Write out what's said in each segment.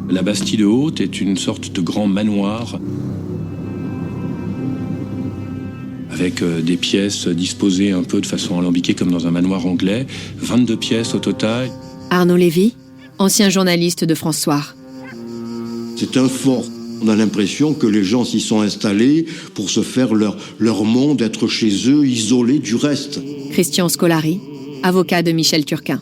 La Bastide Haute est une sorte de grand manoir avec des pièces disposées un peu de façon alambiquée comme dans un manoir anglais. 22 pièces au total. Arnaud Lévy, ancien journaliste de France Soir. C'est un fort. On a l'impression que les gens s'y sont installés pour se faire leur monde, être chez eux, isolés du reste. Christian Scolari, avocat de Michel Turquin.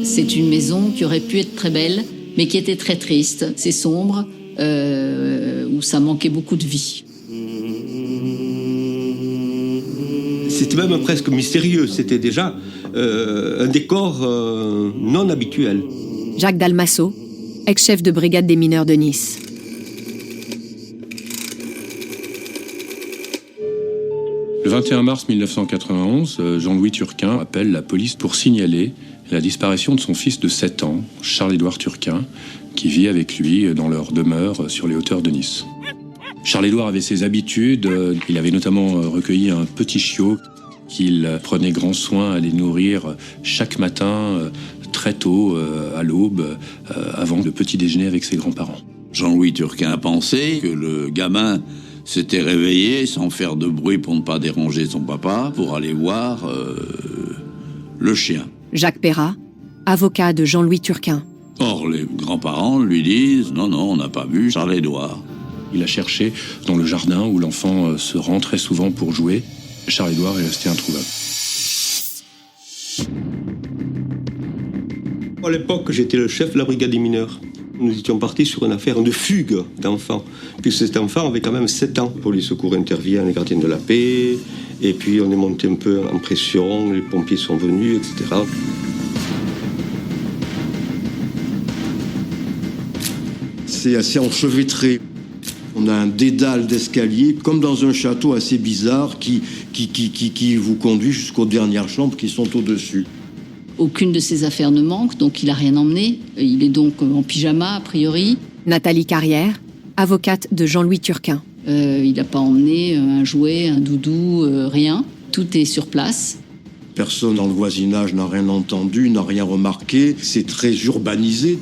C'est une maison qui aurait pu être très belle, mais qui était très triste. C'est sombre, où ça manquait beaucoup de vie. C'était même presque mystérieux. C'était déjà un décor non habituel. Jacques Dalmasso, ex-chef de brigade des mineurs de Nice. Le 21 mars 1991, Jean-Louis Turquin appelle la police pour signaler la disparition de son fils de 7 ans, Charles-Édouard Turquin, qui vit avec lui dans leur demeure sur les hauteurs de Nice. Charles-Édouard avait ses habitudes, il avait notamment recueilli un petit chiot qu'il prenait grand soin à les nourrir chaque matin, très tôt, à l'aube, avant le petit déjeuner avec ses grands-parents. Jean-Louis Turquin a pensé que le gamin s'était réveillé sans faire de bruit pour ne pas déranger son papa, pour aller voir le chien. Jacques Perrat, avocat de Jean-Louis Turquin. Or, les grands-parents lui disent « Non, on n'a pas vu Charles-Édouard ». Il a cherché dans le jardin où l'enfant se rend très souvent pour jouer. Charles-Édouard est resté introuvable. À l'époque, j'étais le chef de la brigade des mineurs. Nous étions partis sur une affaire de fugue d'enfants, puisque cet enfant avait quand même 7 ans. Pour les secours intervient, les gardiens de la paix, et puis on est monté un peu en pression, les pompiers sont venus, etc. C'est assez enchevêtré. On a un dédale d'escalier, comme dans un château assez bizarre, qui vous conduit jusqu'aux dernières chambres qui sont au-dessus. Aucune de ses affaires ne manque, donc il n'a rien emmené. Il est donc en pyjama, a priori. Nathalie Carrière, avocate de Jean-Louis Turquin. Il n'a pas emmené un jouet, un doudou, rien. Tout est sur place. Personne dans le voisinage n'a rien entendu, n'a rien remarqué. C'est très urbanisé.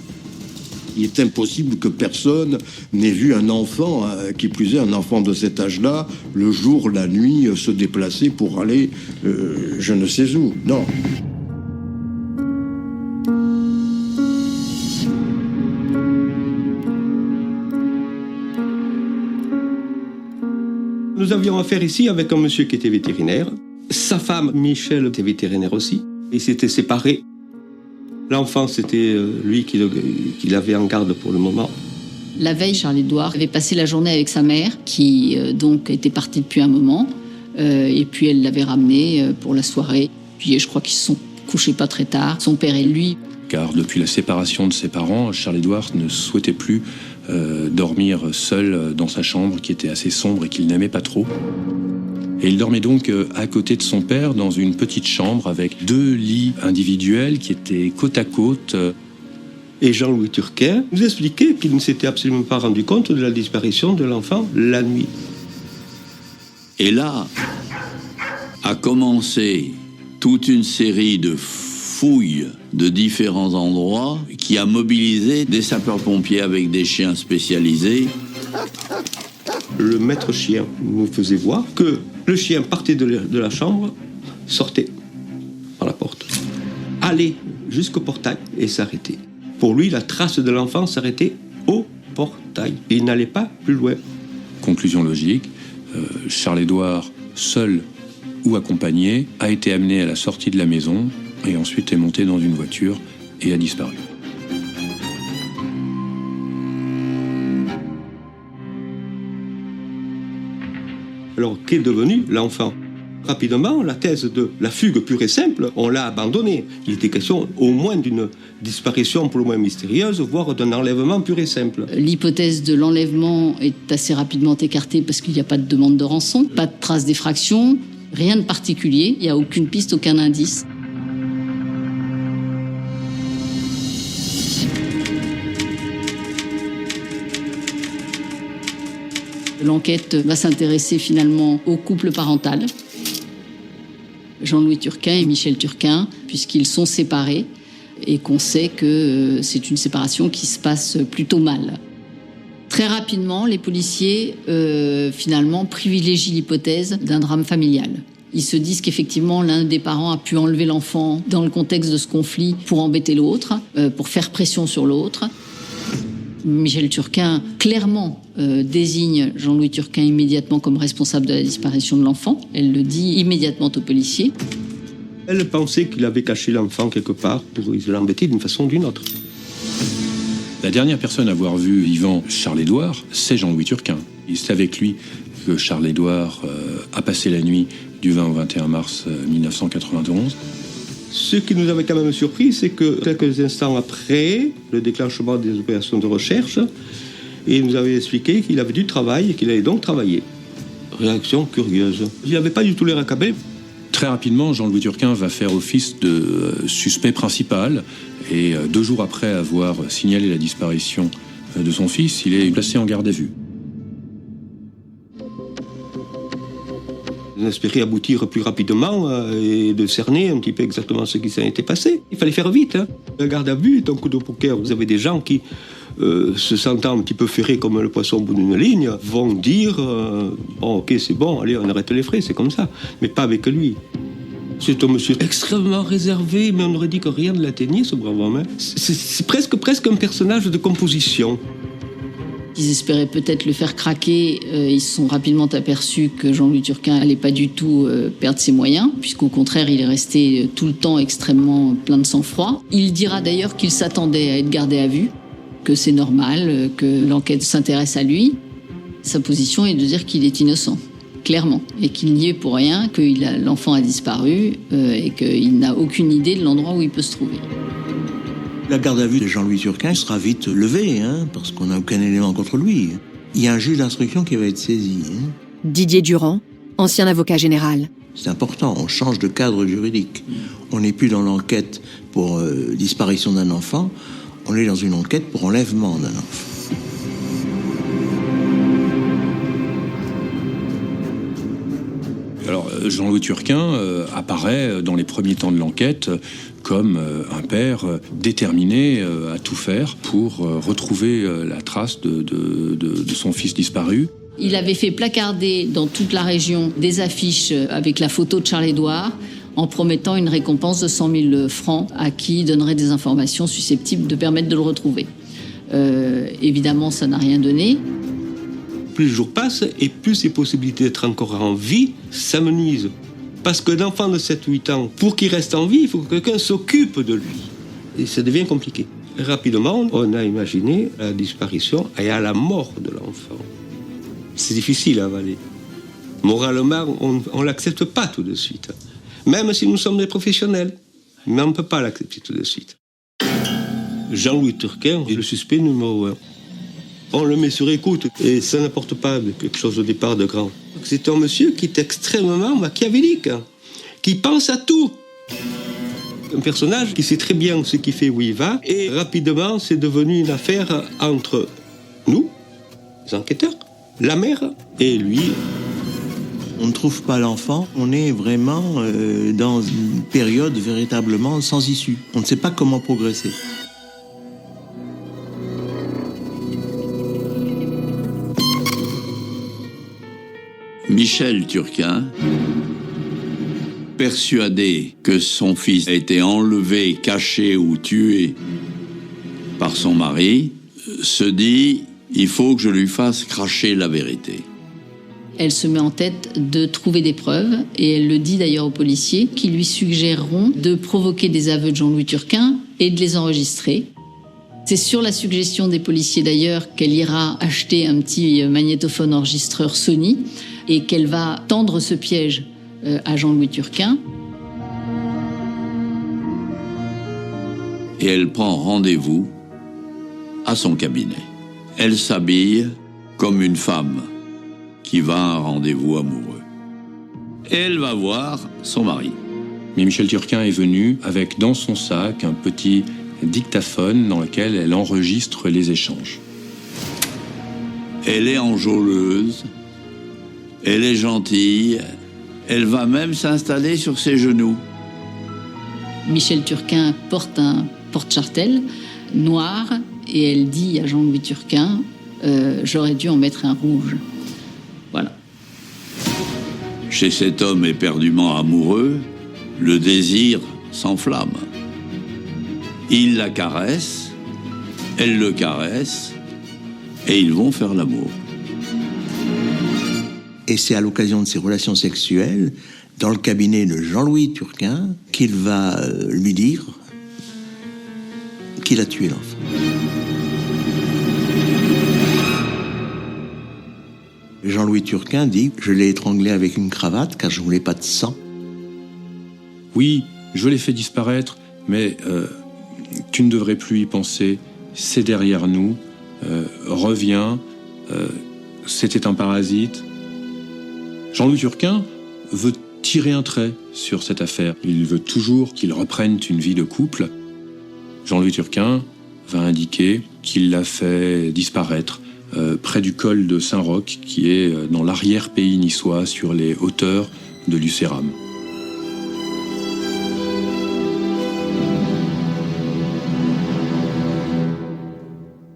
Il est impossible que personne n'ait vu un enfant, qui plus est un enfant de cet âge-là, le jour, la nuit, se déplacer pour aller je ne sais où. Non. Nous avions affaire ici avec un monsieur qui était vétérinaire. Sa femme, Michel, était vétérinaire aussi. Ils s'étaient séparés. L'enfant, c'était lui qui l'avait en garde pour le moment. La veille, Charles-Édouard avait passé la journée avec sa mère, qui donc était partie depuis un moment. Et puis elle l'avait ramené pour la soirée. Puis je crois qu'ils se sont couchés pas très tard, son père et lui. Car depuis la séparation de ses parents, Charles-Édouard ne souhaitait plus dormir seul dans sa chambre, qui était assez sombre et qu'il n'aimait pas trop. Et il dormait donc à côté de son père dans une petite chambre avec 2 lits individuels qui étaient côte à côte. Et Jean-Louis Turquin nous expliquait qu'il ne s'était absolument pas rendu compte de la disparition de l'enfant la nuit. Et là a commencé toute une série de fouilles de différents endroits qui a mobilisé des sapeurs-pompiers avec des chiens spécialisés. Le maître chien nous faisait voir que le chien partait de la chambre, sortait par la porte, allait jusqu'au portail et s'arrêtait. Pour lui, la trace de l'enfant s'arrêtait au portail. Il n'allait pas plus loin. Conclusion logique, Charles-Édouard, seul ou accompagné, a été amené à la sortie de la maison et ensuite est monté dans une voiture et a disparu. Alors, qu'est devenu l'enfant ? Rapidement, la thèse de la fugue pure et simple, on l'a abandonnée. Il était question au moins d'une disparition pour le moins mystérieuse, voire d'un enlèvement pur et simple. L'hypothèse de l'enlèvement est assez rapidement écartée parce qu'il n'y a pas de demande de rançon, pas de trace d'effraction, rien de particulier, il n'y a aucune piste, aucun indice. L'enquête va s'intéresser finalement au couple parental, Jean-Louis Turquin et Michel Turquin, puisqu'ils sont séparés. et qu'on sait que c'est une séparation qui se passe plutôt mal. Très rapidement, les policiers, finalement, privilégient l'hypothèse d'un drame familial. Ils se disent qu'effectivement, l'un des parents a pu enlever l'enfant dans le contexte de ce conflit pour embêter l'autre, pour faire pression sur l'autre. Michel Turquin, clairement, désigne Jean-Louis Turquin immédiatement comme responsable de la disparition de l'enfant. Elle le dit immédiatement aux policiers. Elle pensait qu'il avait caché l'enfant quelque part pour l'embêter d'une façon ou d'une autre. La dernière personne à avoir vu vivant Charles-Édouard, c'est Jean-Louis Turquin. C'est avec lui que Charles-Édouard a passé la nuit du 20 au 21 mars 1991. Ce qui nous avait quand même surpris, c'est que quelques instants après le déclenchement des opérations de recherche, il nous avait expliqué qu'il avait du travail et qu'il allait donc travailler. Réaction curieuse. Il n'avait pas du tout l'air accablé. Très rapidement, Jean-Louis Turquin va faire office de suspect principal et 2 jours après avoir signalé la disparition de son fils, il est placé en garde à vue. On espérait aboutir plus rapidement et de cerner un petit peu exactement ce qui s'en était passé. Il fallait faire vite. La garde à vue est un coup de poker. Vous avez des gens qui, se sentant un petit peu ferrés comme le poisson au bout d'une ligne, vont dire bon, ok, c'est bon, allez, on arrête les frais, c'est comme ça. Mais pas avec lui. C'est un monsieur extrêmement réservé, mais on aurait dit que rien ne l'atteignait, ce brave homme. C'est presque un personnage de composition. Ils espéraient peut-être le faire craquer. Ils se sont rapidement aperçus que Jean-Louis Turquin n'allait pas du tout perdre ses moyens, puisqu'au contraire, il est resté tout le temps extrêmement plein de sang-froid. Il dira d'ailleurs qu'il s'attendait à être gardé à vue, que c'est normal, que l'enquête s'intéresse à lui. Sa position est de dire qu'il est innocent, clairement, et qu'il n'y est pour rien, que l'enfant a disparu et qu'il n'a aucune idée de l'endroit où il peut se trouver. La garde à vue de Jean-Louis Turquin sera vite levée, parce qu'on n'a aucun élément contre lui. Il y a un juge d'instruction qui va être saisi. Didier Durand, ancien avocat général. C'est important, on change de cadre juridique. On n'est plus dans l'enquête pour disparition d'un enfant, on est dans une enquête pour enlèvement d'un enfant. Alors, Jean-Louis Turquin apparaît dans les premiers temps de l'enquête comme un père déterminé à tout faire pour retrouver la trace de son fils disparu. Il avait fait placarder dans toute la région des affiches avec la photo de Charles-Édouard en promettant une récompense de 100 000 francs à qui donnerait des informations susceptibles de permettre de le retrouver. Évidemment, ça n'a rien donné. Plus le jour passe et plus ses possibilités d'être encore en vie s'amenuisent. Parce qu'un enfant de 7-8 ans, pour qu'il reste en vie, il faut que quelqu'un s'occupe de lui. Et ça devient compliqué. Rapidement, on a imaginé la disparition et à la mort de l'enfant. C'est difficile à avaler. Moralement, on ne l'accepte pas tout de suite. Même si nous sommes des professionnels. Mais on ne peut pas l'accepter tout de suite. Jean-Louis Turquin est le suspect numéro 1. On le met sur écoute et ça n'apporte pas quelque chose au départ de grand. C'est un monsieur qui est extrêmement machiavélique, qui pense à tout. Un personnage qui sait très bien ce qu'il fait, où il va, et rapidement c'est devenu une affaire entre nous, les enquêteurs, la mère et lui. On ne trouve pas l'enfant, on est vraiment dans une période véritablement sans issue. On ne sait pas comment progresser. Michel Turquin, persuadé que son fils a été enlevé, caché ou tué par son mari, se dit « il faut que je lui fasse cracher la vérité ». Elle se met en tête de trouver des preuves, et elle le dit d'ailleurs aux policiers, qui lui suggéreront de provoquer des aveux de Jean-Louis Turquin et de les enregistrer. C'est sur la suggestion des policiers d'ailleurs qu'elle ira acheter un petit magnétophone enregistreur Sony et qu'elle va tendre ce piège à Jean-Louis Turquin. Et elle prend rendez-vous à son cabinet. Elle s'habille comme une femme qui va à un rendez-vous amoureux. Et elle va voir son mari. Mais Michel Turquin est venu avec dans son sac un petit dictaphone dans lequel elle enregistre les échanges. Elle est enjôleuse, elle est gentille, elle va même s'installer sur ses genoux. Michel Turquin porte un porte-chartelle, noir, et elle dit à Jean-Louis Turquin « J'aurais dû en mettre un rouge ». Voilà. Chez cet homme éperdument amoureux, le désir s'enflamme. Il la caresse, elle le caresse, et ils vont faire l'amour. Et c'est à l'occasion de ces relations sexuelles, dans le cabinet de Jean-Louis Turquin, qu'il va lui dire qu'il a tué l'enfant. Jean-Louis Turquin dit « Je l'ai étranglé avec une cravate car je ne voulais pas de sang. » Oui, je l'ai fait disparaître, mais tu ne devrais plus y penser. C'est derrière nous. Reviens. C'était un parasite. Jean-Louis Turquin veut tirer un trait sur cette affaire. Il veut toujours qu'ils reprennent une vie de couple. Jean-Louis Turquin va indiquer qu'il l'a fait disparaître près du col de Saint-Roch, qui est dans l'arrière-pays niçois, sur les hauteurs de Lucéram.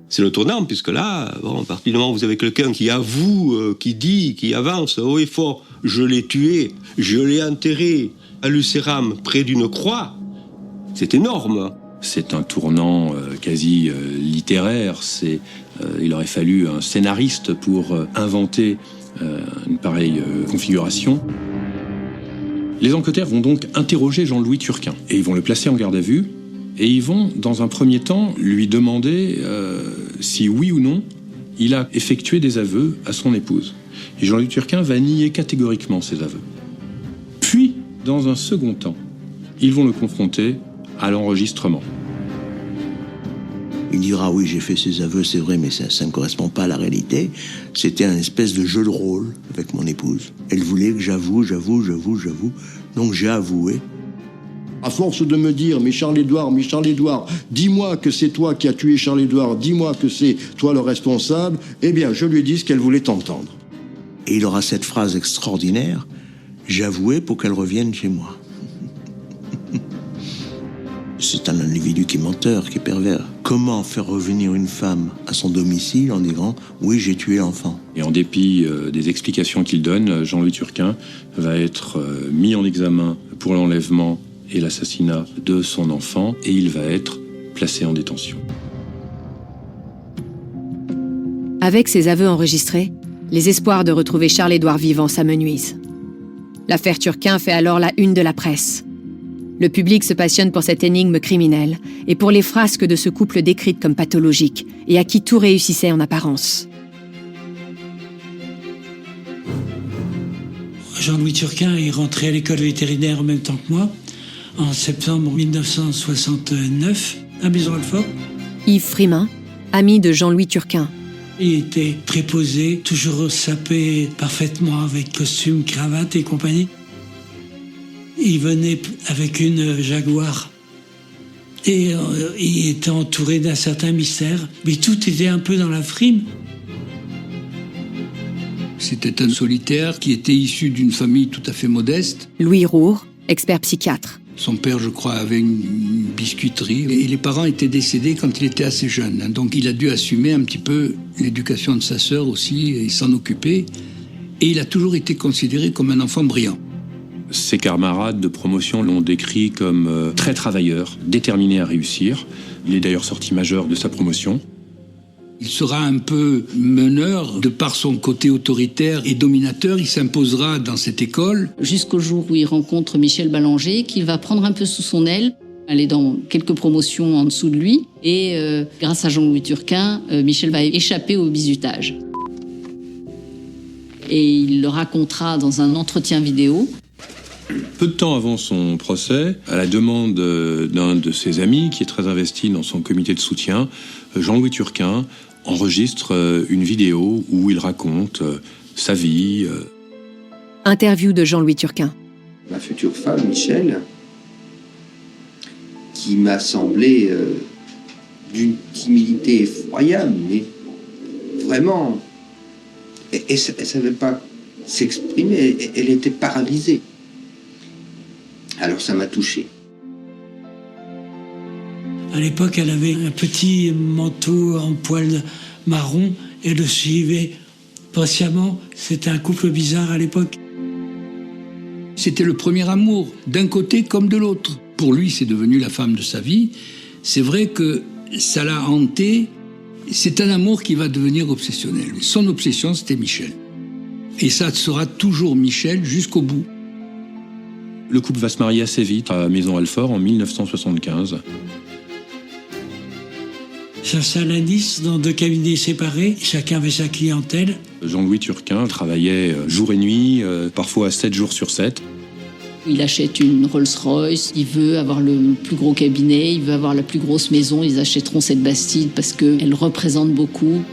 C'est le tournant, puisque là, bon, à partir du moment où vous avez quelqu'un qui avoue, qui dit, qui avance haut et fort, je l'ai tué, je l'ai enterré à Lucéram, près d'une croix, c'est énorme. C'est un tournant quasi littéraire. Il aurait fallu un scénariste pour inventer une pareille configuration. Les enquêteurs vont donc interroger Jean-Louis Turquin et ils vont le placer en garde à vue et ils vont, dans un premier temps, lui demander si oui ou non il a effectué des aveux à son épouse. Et Jean-Louis Turquin va nier catégoriquement ces aveux. Puis, dans un second temps, ils vont le confronter à l'enregistrement. Il dira « Oui, j'ai fait ces aveux, c'est vrai, mais ça ne correspond pas à la réalité. C'était un espèce de jeu de rôle avec mon épouse. Elle voulait que j'avoue. Donc j'ai avoué. » À force de me dire « Mais Charles-Édouard, dis-moi que c'est toi qui as tué Charles-Édouard, dis-moi que c'est toi le responsable », eh bien, je lui ai dit ce qu'elle voulait entendre. Et il aura cette phrase extraordinaire « J'avouais pour qu'elle revienne chez moi ». C'est un individu qui est menteur, qui est pervers. Comment faire revenir une femme à son domicile en disant « Oui, j'ai tué l'enfant ». Et en dépit des explications qu'il donne, Jean-Louis Turquin va être mis en examen pour l'enlèvement et l'assassinat de son enfant, et il va être placé en détention. Avec ces aveux enregistrés, les espoirs de retrouver Charles-Édouard vivant s'amenuisent. L'affaire Turquin fait alors la une de la presse. Le public se passionne pour cette énigme criminelle et pour les frasques de ce couple décrites comme pathologiques et à qui tout réussissait en apparence. Jean-Louis Turquin est rentré à l'école vétérinaire en même temps que moi, en septembre 1969, à Maison-Alfort. Yves Frimin, ami de Jean-Louis Turquin. Il était préposé, toujours sapé parfaitement avec costume, cravate et compagnie. Il venait avec une Jaguar et il était entouré d'un certain mystère, mais tout était un peu dans la frime. C'était un solitaire qui était issu d'une famille tout à fait modeste. Louis Roure, expert psychiatre. Son père, je crois, avait une biscuiterie et les parents étaient décédés quand il était assez jeune. Donc il a dû assumer un petit peu l'éducation de sa sœur aussi et s'en occuper. Et il a toujours été considéré comme un enfant brillant. Ses camarades de promotion l'ont décrit comme très travailleur, déterminé à réussir. Il est d'ailleurs sorti majeur de sa promotion. Il sera un peu meneur de par son côté autoritaire et dominateur. Il s'imposera dans cette école. Jusqu'au jour où il rencontre Michel Ballanger, qu'il va prendre un peu sous son aile, aller dans quelques promotions en dessous de lui. Et grâce à Jean-Louis Turquin, Michel va échapper au bizutage. Et il le racontera dans un entretien vidéo. Peu de temps avant son procès, à la demande d'un de ses amis qui est très investi dans son comité de soutien, Jean-Louis Turquin enregistre une vidéo où il raconte sa vie. Interview de Jean-Louis Turquin. Ma future femme, Michel, qui m'a semblé d'une timidité effroyable, mais vraiment, elle ne savait pas s'exprimer, elle était paralysée. Alors ça m'a touché. À l'époque, elle avait un petit manteau en poil marron et le suivait patiemment. C'était un couple bizarre à l'époque. C'était le premier amour, d'un côté comme de l'autre. Pour lui, c'est devenu la femme de sa vie. C'est vrai que ça l'a hanté. C'est un amour qui va devenir obsessionnel. Son obsession, c'était Michel. Et ça sera toujours Michel jusqu'au bout. Le couple va se marier assez vite à Maison-Alfort en 1975. S'installe à Nice dans 2 cabinets séparés. Chacun avait sa clientèle. Jean-Louis Turquin travaillait jour et nuit, parfois 7 jours sur 7. Il achète une Rolls-Royce, il veut avoir le plus gros cabinet, il veut avoir la plus grosse maison. Ils achèteront cette Bastide parce qu'elle représente beaucoup.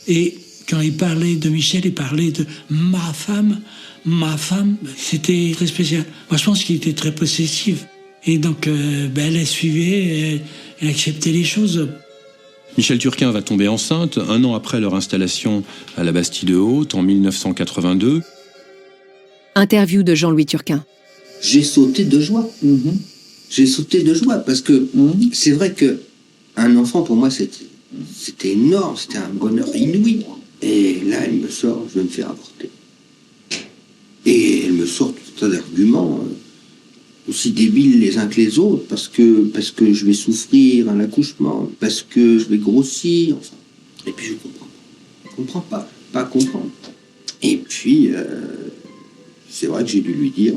Et quand il parlait de Michel, il parlait de ma femme, c'était très spécial. Moi, je pense qu'il était très possessif. Et donc, elle suivait, elle acceptait les choses. Michel Turquin va tomber enceinte 1 an après leur installation à la Bastide-Haute, en 1982. Interview de Jean-Louis Turquin. J'ai sauté de joie. J'ai sauté de joie parce que c'est vrai que un enfant, pour moi, c'était énorme, c'était un bonheur inouï. Et là, elle me sort, je vais me faire avorter. Et elle me sort tout un tas d'arguments aussi débiles les uns que les autres, parce que je vais souffrir à l'accouchement, parce que je vais grossir, enfin. Et puis je comprends pas comprendre. Et puis, c'est vrai que j'ai dû lui dire,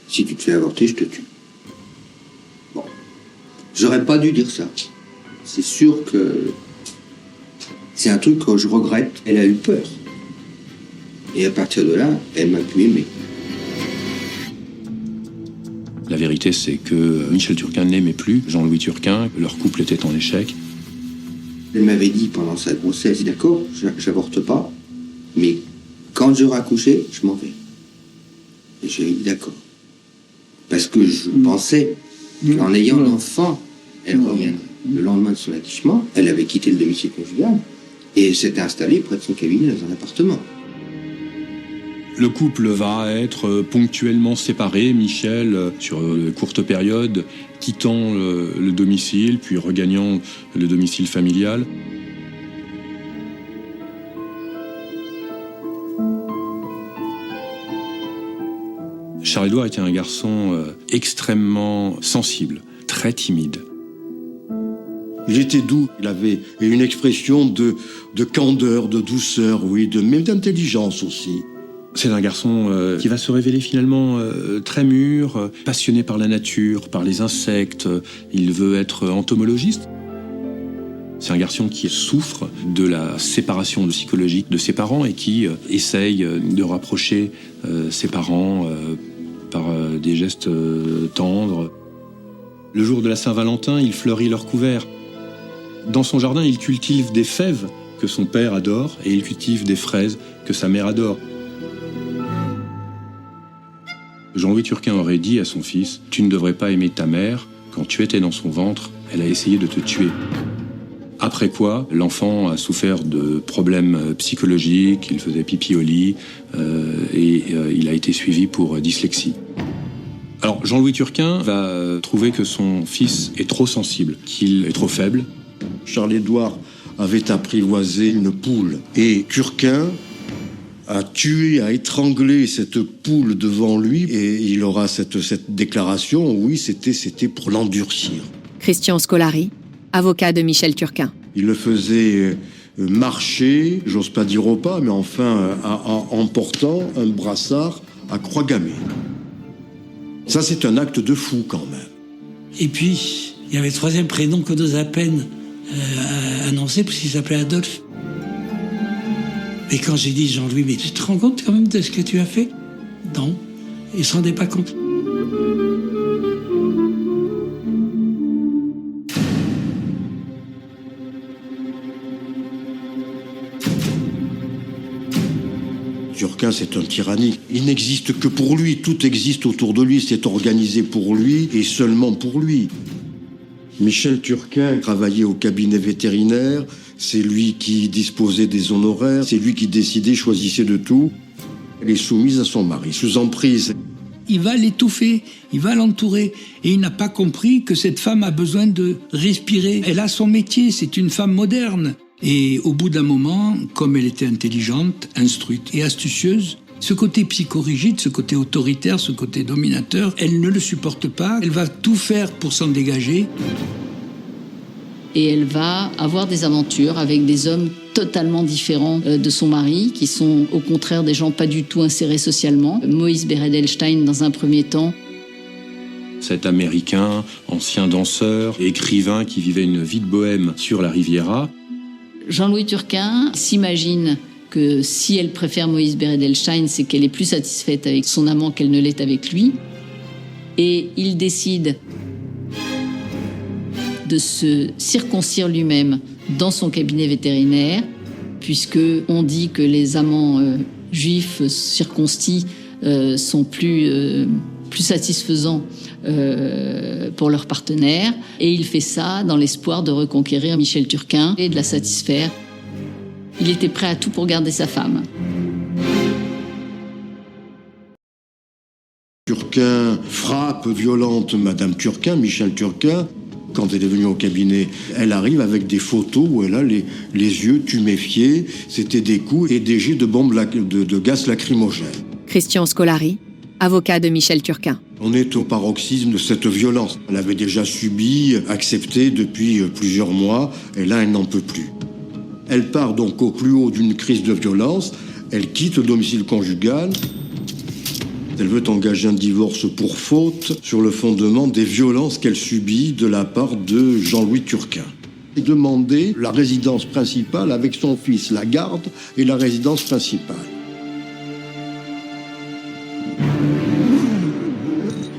si tu te fais avorter, je te tue. Bon, j'aurais pas dû dire ça. C'est sûr que c'est un truc que je regrette. Elle a eu peur. Et à partir de là, elle m'a pu aimer. La vérité, c'est que Michel Turquin n'aimait plus Jean-Louis Turquin. Leur couple était en échec. Elle m'avait dit pendant sa grossesse, d'accord, j'avorte pas, mais quand j'aurai accouché, je m'en vais. Et j'ai dit d'accord. Parce que je pensais qu'en ayant l'enfant, elle reviendrait. Le lendemain de son accouchement, elle avait quitté le domicile conjugal et s'était installée près de son cabinet dans un appartement. Le couple va être ponctuellement séparé, Michel, sur de courtes périodes, quittant le domicile, puis regagnant le domicile familial. Charles-Édouard était un garçon extrêmement sensible, très timide. Il était doux, il avait une expression de candeur, de douceur, oui, mais d'intelligence aussi. C'est un garçon qui va se révéler finalement très mûr, passionné par la nature, par les insectes. Il veut être entomologiste. C'est un garçon qui souffre de la séparation psychologique de ses parents et qui essaye de rapprocher ses parents par des gestes tendres. Le jour de la Saint-Valentin, il fleurit leur couvert. Dans son jardin, il cultive des fèves que son père adore et il cultive des fraises que sa mère adore. Jean-Louis Turquin aurait dit à son fils « Tu ne devrais pas aimer ta mère. Quand tu étais dans son ventre, elle a essayé de te tuer. » Après quoi, l'enfant a souffert de problèmes psychologiques, il faisait pipi au lit et il a été suivi pour dyslexie. Alors Jean-Louis Turquin va trouver que son fils est trop sensible, qu'il est trop faible. Charles-Édouard avait apprivoisé une poule et Turquin a tué, a étranglé cette poule devant lui et il aura cette déclaration, oui, c'était pour l'endurcir. Christian Scolari, avocat de Michel Turquin. Il le faisait marcher, j'ose pas dire au pas, mais enfin en portant un brassard à croix gammée. Ça, c'est un acte de fou quand même. Et puis, il y avait le 3e prénom qu'on ose à peine annoncer, parce qu'il s'appelait Adolphe. Et quand j'ai dit Jean-Louis, mais tu te rends compte quand même de ce que tu as fait? Non, il ne se rendait pas compte. Turquin, c'est un tyrannique. Il n'existe que pour lui, tout existe autour de lui, c'est organisé pour lui et seulement pour lui. Michel Turquin travaillait au cabinet vétérinaire, c'est lui qui disposait des honoraires, c'est lui qui décidait, choisissait de tout. Elle est soumise à son mari, sous emprise. il va l'étouffer, il va l'entourer. Et il n'a pas compris que cette femme a besoin de respirer. Elle a son métier, c'est une femme moderne. Et au bout d'un moment, comme elle était intelligente, instruite et astucieuse, ce côté psychorigide, ce côté autoritaire, ce côté dominateur, elle ne le supporte pas. Elle va tout faire pour s'en dégager. Et elle va avoir des aventures avec des hommes totalement différents de son mari, qui sont au contraire des gens pas du tout insérés socialement. Moïse Beredelstein dans un premier temps. Cet Américain, ancien danseur, écrivain qui vivait une vie de bohème sur la Riviera. Jean-Louis Turquin s'imagine que si elle préfère Moïse Beredelstein, c'est qu'elle est plus satisfaite avec son amant qu'elle ne l'est avec lui. Et il décide de se circoncire lui-même dans son cabinet vétérinaire, puisque on dit que les amants juifs circoncis sont plus satisfaisants pour leur partenaire. Et il fait ça dans l'espoir de reconquérir Michel Turquin et de la satisfaire. Il était prêt à tout pour garder sa femme. Turquin frappe violente Madame Turquin, Michel Turquin. Quand elle est venue au cabinet, elle arrive avec des photos où elle a les yeux tuméfiés. C'était des coups et des jets de bombes de gaz lacrymogène. Christian Scolari, avocat de Michel Turquin. On est au paroxysme de cette violence. Elle avait déjà subi, accepté depuis plusieurs mois, et là, elle n'en peut plus. Elle part donc au plus haut d'une crise de violence. Elle quitte le domicile conjugal. Elle veut engager un divorce pour faute sur le fondement des violences qu'elle subit de la part de Jean-Louis Turquin. Elle demandait la résidence principale avec son fils, la garde et la résidence principale.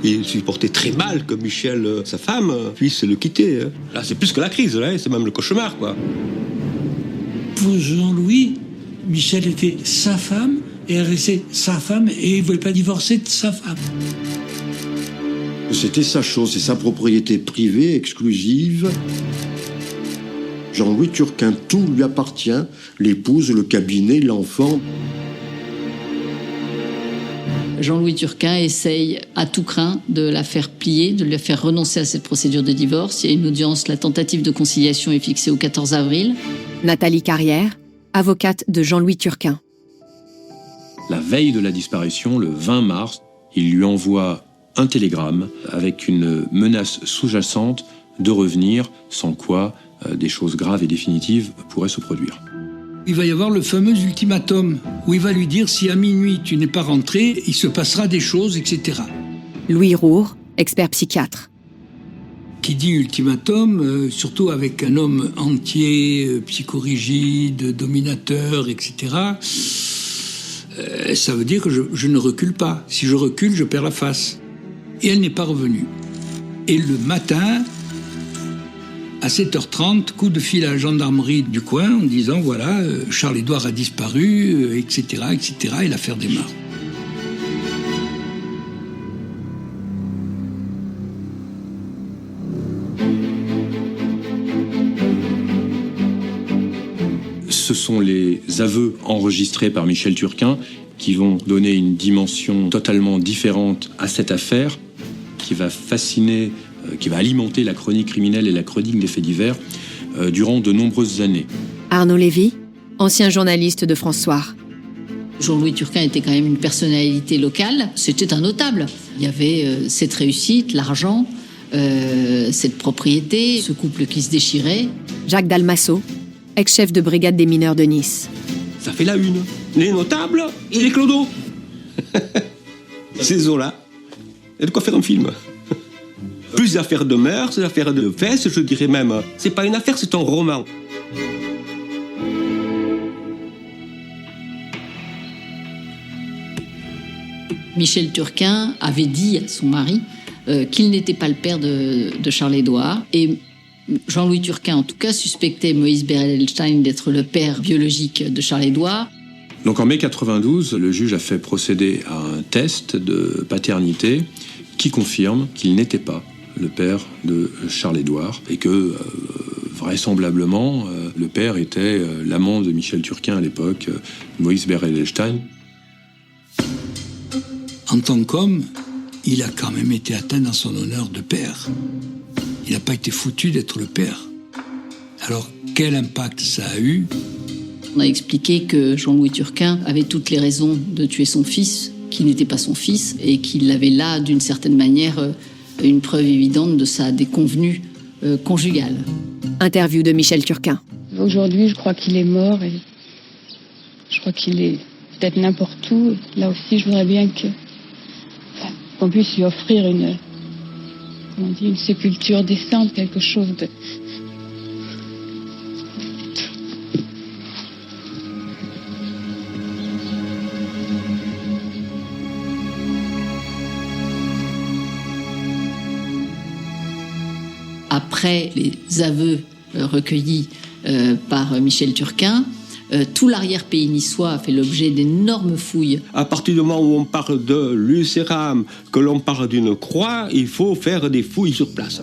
Il supportait très mal que Michel, sa femme, puisse le quitter. Là, c'est plus que la crise, là, c'est même le cauchemar, quoi. Pour Jean-Louis, Michel était sa femme, et elle restait sa femme, et il ne voulait pas divorcer de sa femme. C'était sa chose, c'est sa propriété privée, exclusive. Jean-Louis Turquin, tout lui appartient, l'épouse, le cabinet, l'enfant. Jean-Louis Turquin essaye à tout craint de la faire plier, de la faire renoncer à cette procédure de divorce. Il y a une audience, la tentative de conciliation est fixée au 14 avril. Nathalie Carrière, avocate de Jean-Louis Turquin. La veille de la disparition, le 20 mars, il lui envoie un télégramme avec une menace sous-jacente de revenir, sans quoi des choses graves et définitives pourraient se produire. Il va y avoir le fameux ultimatum, où il va lui dire si à minuit tu n'es pas rentré, il se passera des choses, etc. Louis Roure, expert psychiatre. Qui dit ultimatum, surtout avec un homme entier, psychorigide, dominateur, etc., ça veut dire que je ne recule pas. Si je recule, je perds la face. Et elle n'est pas revenue. Et le matin, à 7h30, coup de fil à la gendarmerie du coin en disant voilà, Charles-Édouard a disparu, etc., etc., et l'affaire démarre. Ce sont les aveux enregistrés par Michel Turquin qui vont donner une dimension totalement différente à cette affaire, qui va fasciner, qui va alimenter la chronique criminelle et la chronique des faits divers durant de nombreuses années. Arnaud Lévy, ancien journaliste de France Soir. Jean-Louis Turquin était quand même une personnalité locale. C'était un notable. Il y avait cette réussite, l'argent, cette propriété, ce couple qui se déchirait. Jacques Dalmasso, ex-chef de brigade des mineurs de Nice. Ça fait la une. Les notables et les clodos. Ces eaux-là. Il y a de quoi faire un film. Plus d'affaires de mœurs, d'affaires de fesses, je dirais même. C'est pas une affaire, c'est un roman. Michel Turquin avait dit à son mari qu'il n'était pas le père de Charles-Édouard. Et Jean-Louis Turquin, en tout cas, suspectait Moïse Beredelstein d'être le père biologique de Charles-Édouard. Donc en mai 92, le juge a fait procéder à un test de paternité qui confirme qu'il n'était pas le père de Charles-Édouard et que vraisemblablement le père était l'amant de Michel Turquin à l'époque, Moïse Beredelstein. En tant qu'homme, il a quand même été atteint dans son honneur de père. Il n'a pas été foutu d'être le père. Alors, quel impact ça a eu ? On a expliqué que Jean-Louis Turquin avait toutes les raisons de tuer son fils, qui n'était pas son fils, et qu'il avait là, d'une certaine manière, une preuve évidente de sa déconvenue conjugale. Interview de Michel Turquin. Aujourd'hui, je crois qu'il est mort et je crois qu'il est peut-être n'importe où. Là aussi, je voudrais bien qu'on puisse lui offrir une sépulture décente, quelque chose de... Après les aveux recueillis par Michel Turquin, tout l'arrière-pays niçois a fait l'objet d'énormes fouilles. À partir du moment où on parle de Lucéram, que l'on parle d'une croix, il faut faire des fouilles sur place.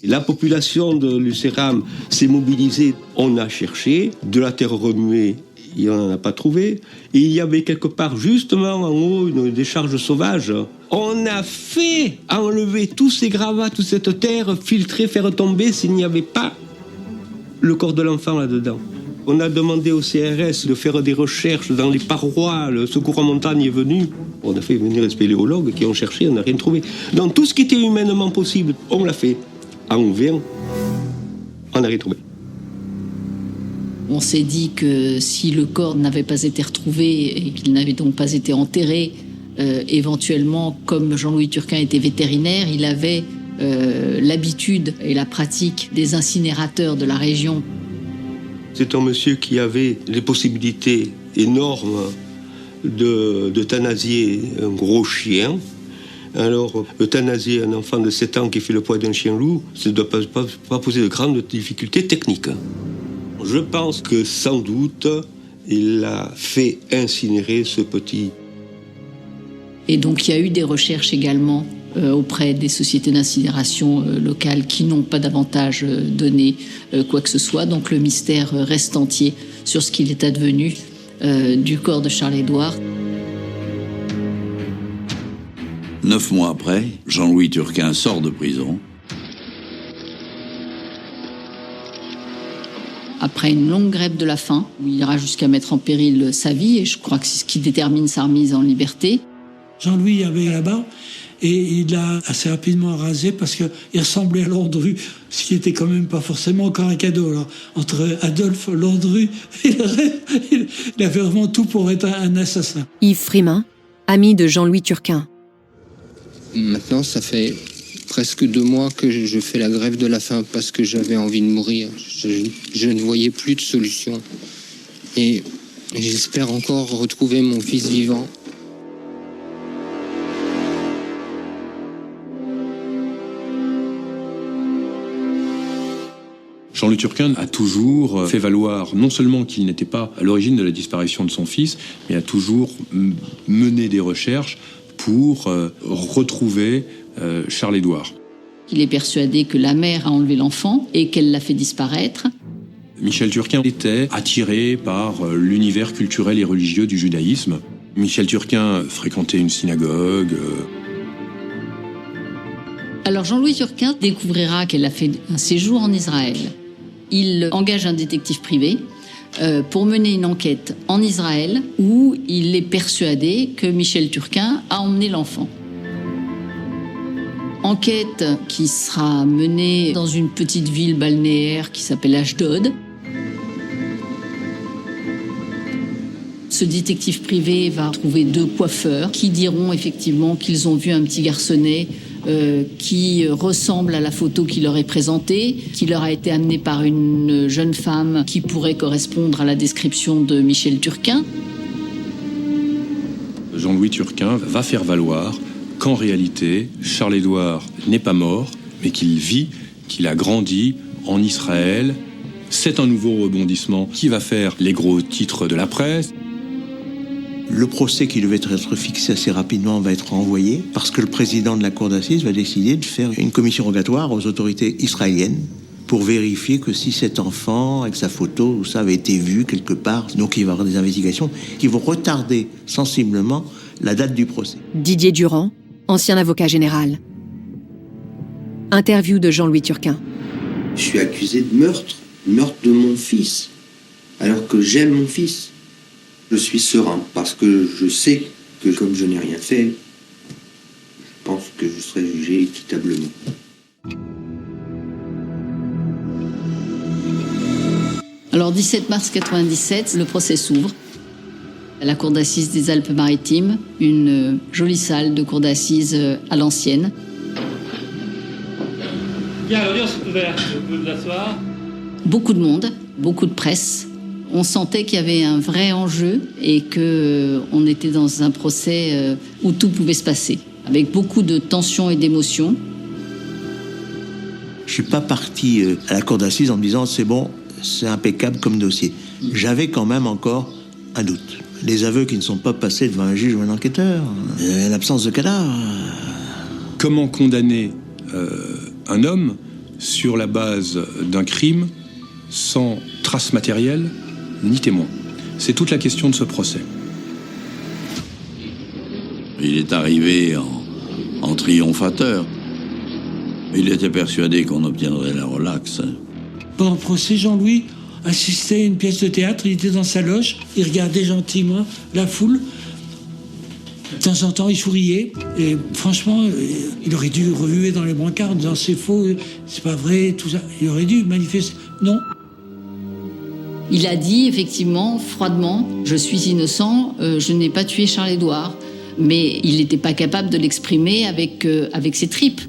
La population de Lucéram s'est mobilisée. On a cherché de la terre remuée. Il n'en a pas trouvé. Et il y avait quelque part, justement en haut, une décharge sauvage. On a fait enlever tous ces gravats, toute cette terre, filtrer, faire tomber s'il n'y avait pas le corps de l'enfant là-dedans. On a demandé au CRS de faire des recherches dans les parois. Le secours en montagne est venu. On a fait venir des spéléologues qui ont cherché, on n'a rien trouvé. Donc tout ce qui était humainement possible, on l'a fait. En vain, on n'a rien trouvé. On s'est dit que si le corps n'avait pas été retrouvé et qu'il n'avait donc pas été enterré, éventuellement, comme Jean-Louis Turquin était vétérinaire, il avait l'habitude et la pratique des incinérateurs de la région. C'est un monsieur qui avait les possibilités énormes d'euthanasier un gros chien. Alors, euthanasier un enfant de 7 ans qui fait le poids d'un chien-loup, ça ne doit pas poser de grandes difficultés techniques. Je pense que sans doute, il a fait incinérer ce petit. Et donc il y a eu des recherches également auprès des sociétés d'incinération locales qui n'ont pas davantage donné quoi que ce soit. Donc le mystère reste entier sur ce qu'il est advenu du corps de Charles-Édouard. 9 mois après, Jean-Louis Turquin sort de prison. Après une longue grève de la faim, où il ira jusqu'à mettre en péril sa vie, et je crois que c'est ce qui détermine sa remise en liberté. Jean-Louis avait la barbe et il l'a assez rapidement rasé parce qu'il ressemblait à Landru, ce qui était quand même pas forcément encore un cadeau. Alors, entre Adolphe, Landru, il avait vraiment tout pour être un assassin. Yves Frimin, ami de Jean-Louis Turquin. Maintenant, ça fait presque 2 mois que je fais la grève de la faim parce que j'avais envie de mourir. Je ne voyais plus de solution. Et j'espère encore retrouver mon fils vivant. Jean-Louis Turquin a toujours fait valoir non seulement qu'il n'était pas à l'origine de la disparition de son fils, mais a toujours mené des recherches pour retrouver Charles-Édouard. Il est persuadé que la mère a enlevé l'enfant et qu'elle l'a fait disparaître. Michel Turquin était attiré par l'univers culturel et religieux du judaïsme. Michel Turquin fréquentait une synagogue. Alors Jean-Louis Turquin découvrira qu'elle a fait un séjour en Israël. Il engage un détective privé pour mener une enquête en Israël où il est persuadé que Michel Turquin a emmené l'enfant. Enquête qui sera menée dans une petite ville balnéaire qui s'appelle Ashdod. Ce détective privé va trouver 2 coiffeurs qui diront effectivement qu'ils ont vu un petit garçonnet qui ressemble à la photo qui leur est présentée, qui leur a été amenée par une jeune femme qui pourrait correspondre à la description de Michel Turquin. Jean-Louis Turquin va faire valoir qu'en réalité, Charles-Édouard n'est pas mort, mais qu'il vit, qu'il a grandi en Israël. C'est un nouveau rebondissement qui va faire les gros titres de la presse. Le procès qui devait être fixé assez rapidement va être renvoyé parce que le président de la cour d'assises va décider de faire une commission rogatoire aux autorités israéliennes pour vérifier que si cet enfant, avec sa photo, ça avait été vu quelque part. Donc il va y avoir des investigations qui vont retarder sensiblement la date du procès. Didier Durand, ancien avocat général. Interview de Jean-Louis Turquin. Je suis accusé de meurtre de mon fils, alors que j'aime mon fils. Je suis serein, parce que je sais que comme je n'ai rien fait, je pense que je serai jugé équitablement. Alors 17 mars 97, le procès s'ouvre. À la cour d'assises des Alpes-Maritimes, une jolie salle de cour d'assises à l'ancienne. Bien, l'audience est ouverte, vous pouvez vous asseoir. Beaucoup de monde, beaucoup de presse. On sentait qu'il y avait un vrai enjeu et qu'on était dans un procès où tout pouvait se passer, avec beaucoup de tensions et d'émotions. Je suis pas parti à la cour d'assises en me disant c'est bon, c'est impeccable comme dossier. J'avais quand même encore un doute. Les aveux qui ne sont pas passés devant un juge ou un enquêteur, l'absence de cadavre. Comment condamner un homme sur la base d'un crime sans trace matérielle ni témoin? C'est toute la question de ce procès. Il est arrivé en triomphateur. Il était persuadé qu'on obtiendrait la relaxe. Pendant le procès, Jean-Louis assistait à une pièce de théâtre, il était dans sa loge, il regardait gentiment la foule. De temps en temps, il souriait. Et franchement, il aurait dû remuer dans les brancards en disant c'est faux, c'est pas vrai, tout ça. Il aurait dû manifester. Non. Il a dit effectivement, froidement, je suis innocent, je n'ai pas tué Charles-Édouard. Mais il n'était pas capable de l'exprimer avec ses tripes.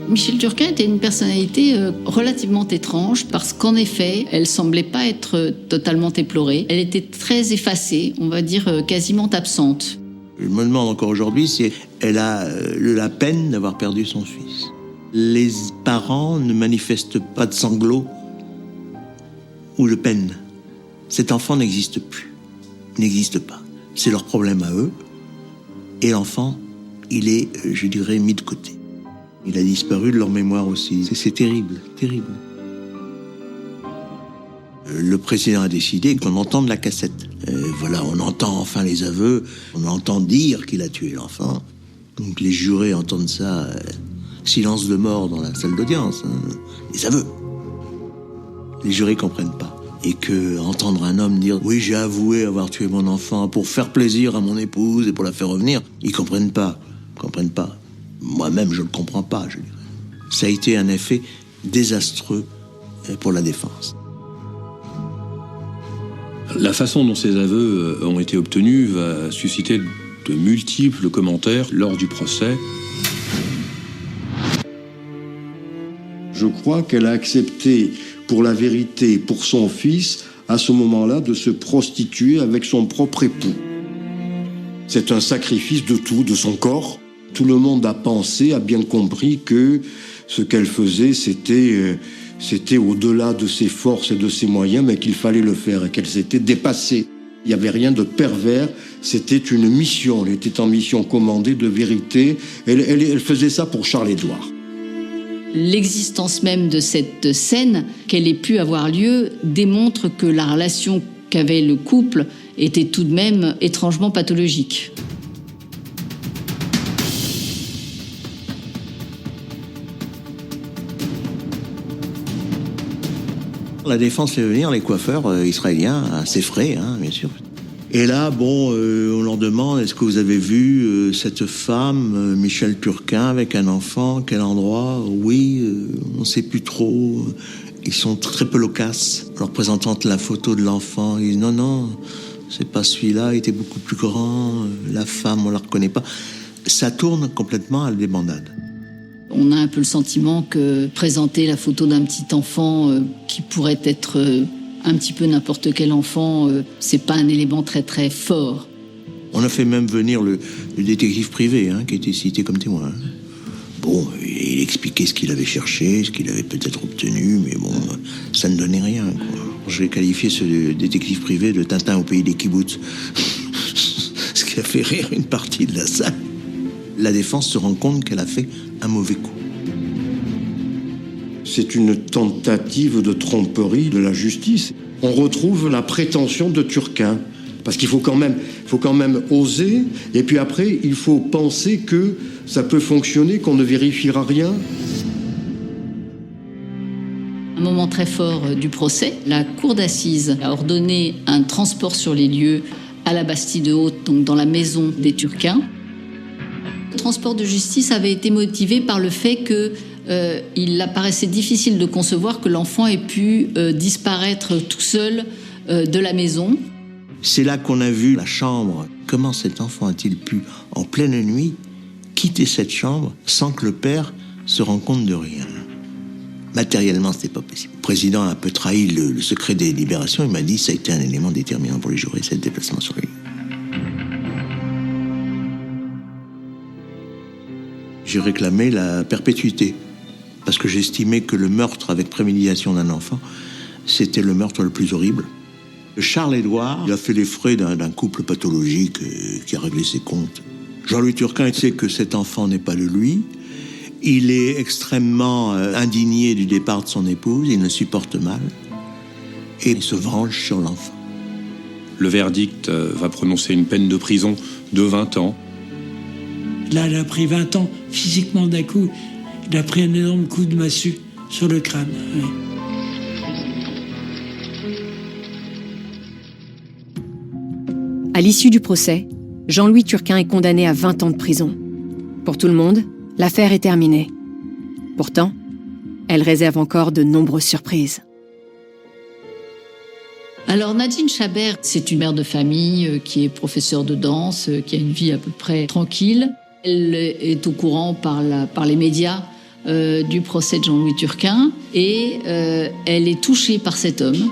Michel Turquin était une personnalité relativement étrange parce qu'en effet, elle semblait pas être totalement éplorée. Elle était très effacée, on va dire quasiment absente. Je me demande encore aujourd'hui si elle a la peine d'avoir perdu son fils. Les parents ne manifestent pas de sanglots ou de peine. Cet enfant n'existe plus, n'existe pas. C'est leur problème à eux. Et l'enfant, il est, je dirais, mis de côté. Il a disparu de leur mémoire aussi. C'est terrible, terrible. Le président a décidé qu'on entende la cassette. Voilà, on entend enfin les aveux, on entend dire qu'il a tué l'enfant. Donc les jurés entendent ça, silence de mort dans la salle d'audience, hein, les aveux. Les jurés comprennent pas. Et que entendre un homme dire « Oui, j'ai avoué avoir tué mon enfant pour faire plaisir à mon épouse et pour la faire revenir », ils comprennent pas. Moi-même, je ne le comprends pas, je dirais. Ça a été un effet désastreux pour la défense. La façon dont ces aveux ont été obtenus va susciter de multiples commentaires lors du procès. Je crois qu'elle a accepté, pour la vérité, pour son fils, à ce moment-là, de se prostituer avec son propre époux. C'est un sacrifice de tout, de son corps. Tout le monde a pensé, a bien compris que ce qu'elle faisait, c'était au-delà de ses forces et de ses moyens, mais qu'il fallait le faire et qu'elle s'était dépassée. Il n'y avait rien de pervers, c'était une mission. Elle était en mission commandée de vérité. Elle faisait ça pour Charles-Édouard. L'existence même de cette scène, qu'elle ait pu avoir lieu, démontre que la relation qu'avait le couple était tout de même étrangement pathologique. La défense fait venir les coiffeurs israéliens à ses frais, hein, bien sûr. Et là, on leur demande, est-ce que vous avez vu cette femme, Michel Turquin, avec un enfant, quel endroit? Oui, on ne sait plus trop. Ils sont très peu loquaces. En leur présentant la photo de l'enfant, ils disent non, c'est pas celui-là, il était beaucoup plus grand, la femme, on la reconnaît pas. Ça tourne complètement à la débandade. On a un peu le sentiment que présenter la photo d'un petit enfant qui pourrait être un petit peu n'importe quel enfant, c'est pas un élément très très fort. On a fait même venir le détective privé, hein, qui était cité comme témoin. Bon, il expliquait ce qu'il avait cherché, ce qu'il avait peut-être obtenu, mais bon, ça ne donnait rien, quoi. Je vais qualifier ce détective privé de Tintin au pays des kibboutz. Ce qui a fait rire une partie de la salle. La défense se rend compte qu'elle a fait un mauvais coup. C'est une tentative de tromperie de la justice. On retrouve la prétention de Turquin. Parce qu'il faut quand même oser, et puis après, il faut penser que ça peut fonctionner, qu'on ne vérifiera rien. Un moment très fort du procès, la cour d'assises a ordonné un transport sur les lieux à la Bastide-Haute, donc dans la maison des Turquins. Le transport de justice avait été motivé par le fait qu'il apparaissait difficile de concevoir que l'enfant ait pu disparaître tout seul de la maison. C'est là qu'on a vu la chambre. Comment cet enfant a-t-il pu, en pleine nuit, quitter cette chambre sans que le père se rende compte de rien? Matériellement, c'était pas possible. Le président a un peu trahi le secret des libérations. Il m'a dit que ça a été un élément déterminant pour les jurés, c'est le déplacement sur les lieux. J'ai réclamé la perpétuité, parce que j'estimais que le meurtre avec préméditation d'un enfant, c'était le meurtre le plus horrible. Charles-Édouard, il a fait les frais d'un couple pathologique qui a réglé ses comptes. Jean-Louis Turquin sait que cet enfant n'est pas de lui. Il est extrêmement indigné du départ de son épouse, il le supporte mal, et il se venge sur l'enfant. Le verdict va prononcer une peine de prison de 20 ans. Là, il a pris 20 ans, physiquement d'un coup. Il a pris un énorme coup de massue sur le crâne. Oui. À l'issue du procès, Jean-Louis Turquin est condamné à 20 ans de prison. Pour tout le monde, l'affaire est terminée. Pourtant, elle réserve encore de nombreuses surprises. Alors Nadine Chabert, c'est une mère de famille qui est professeure de danse, qui a une vie à peu près tranquille. Elle est au courant par les médias du procès de Jean-Louis Turquin et elle est touchée par cet homme.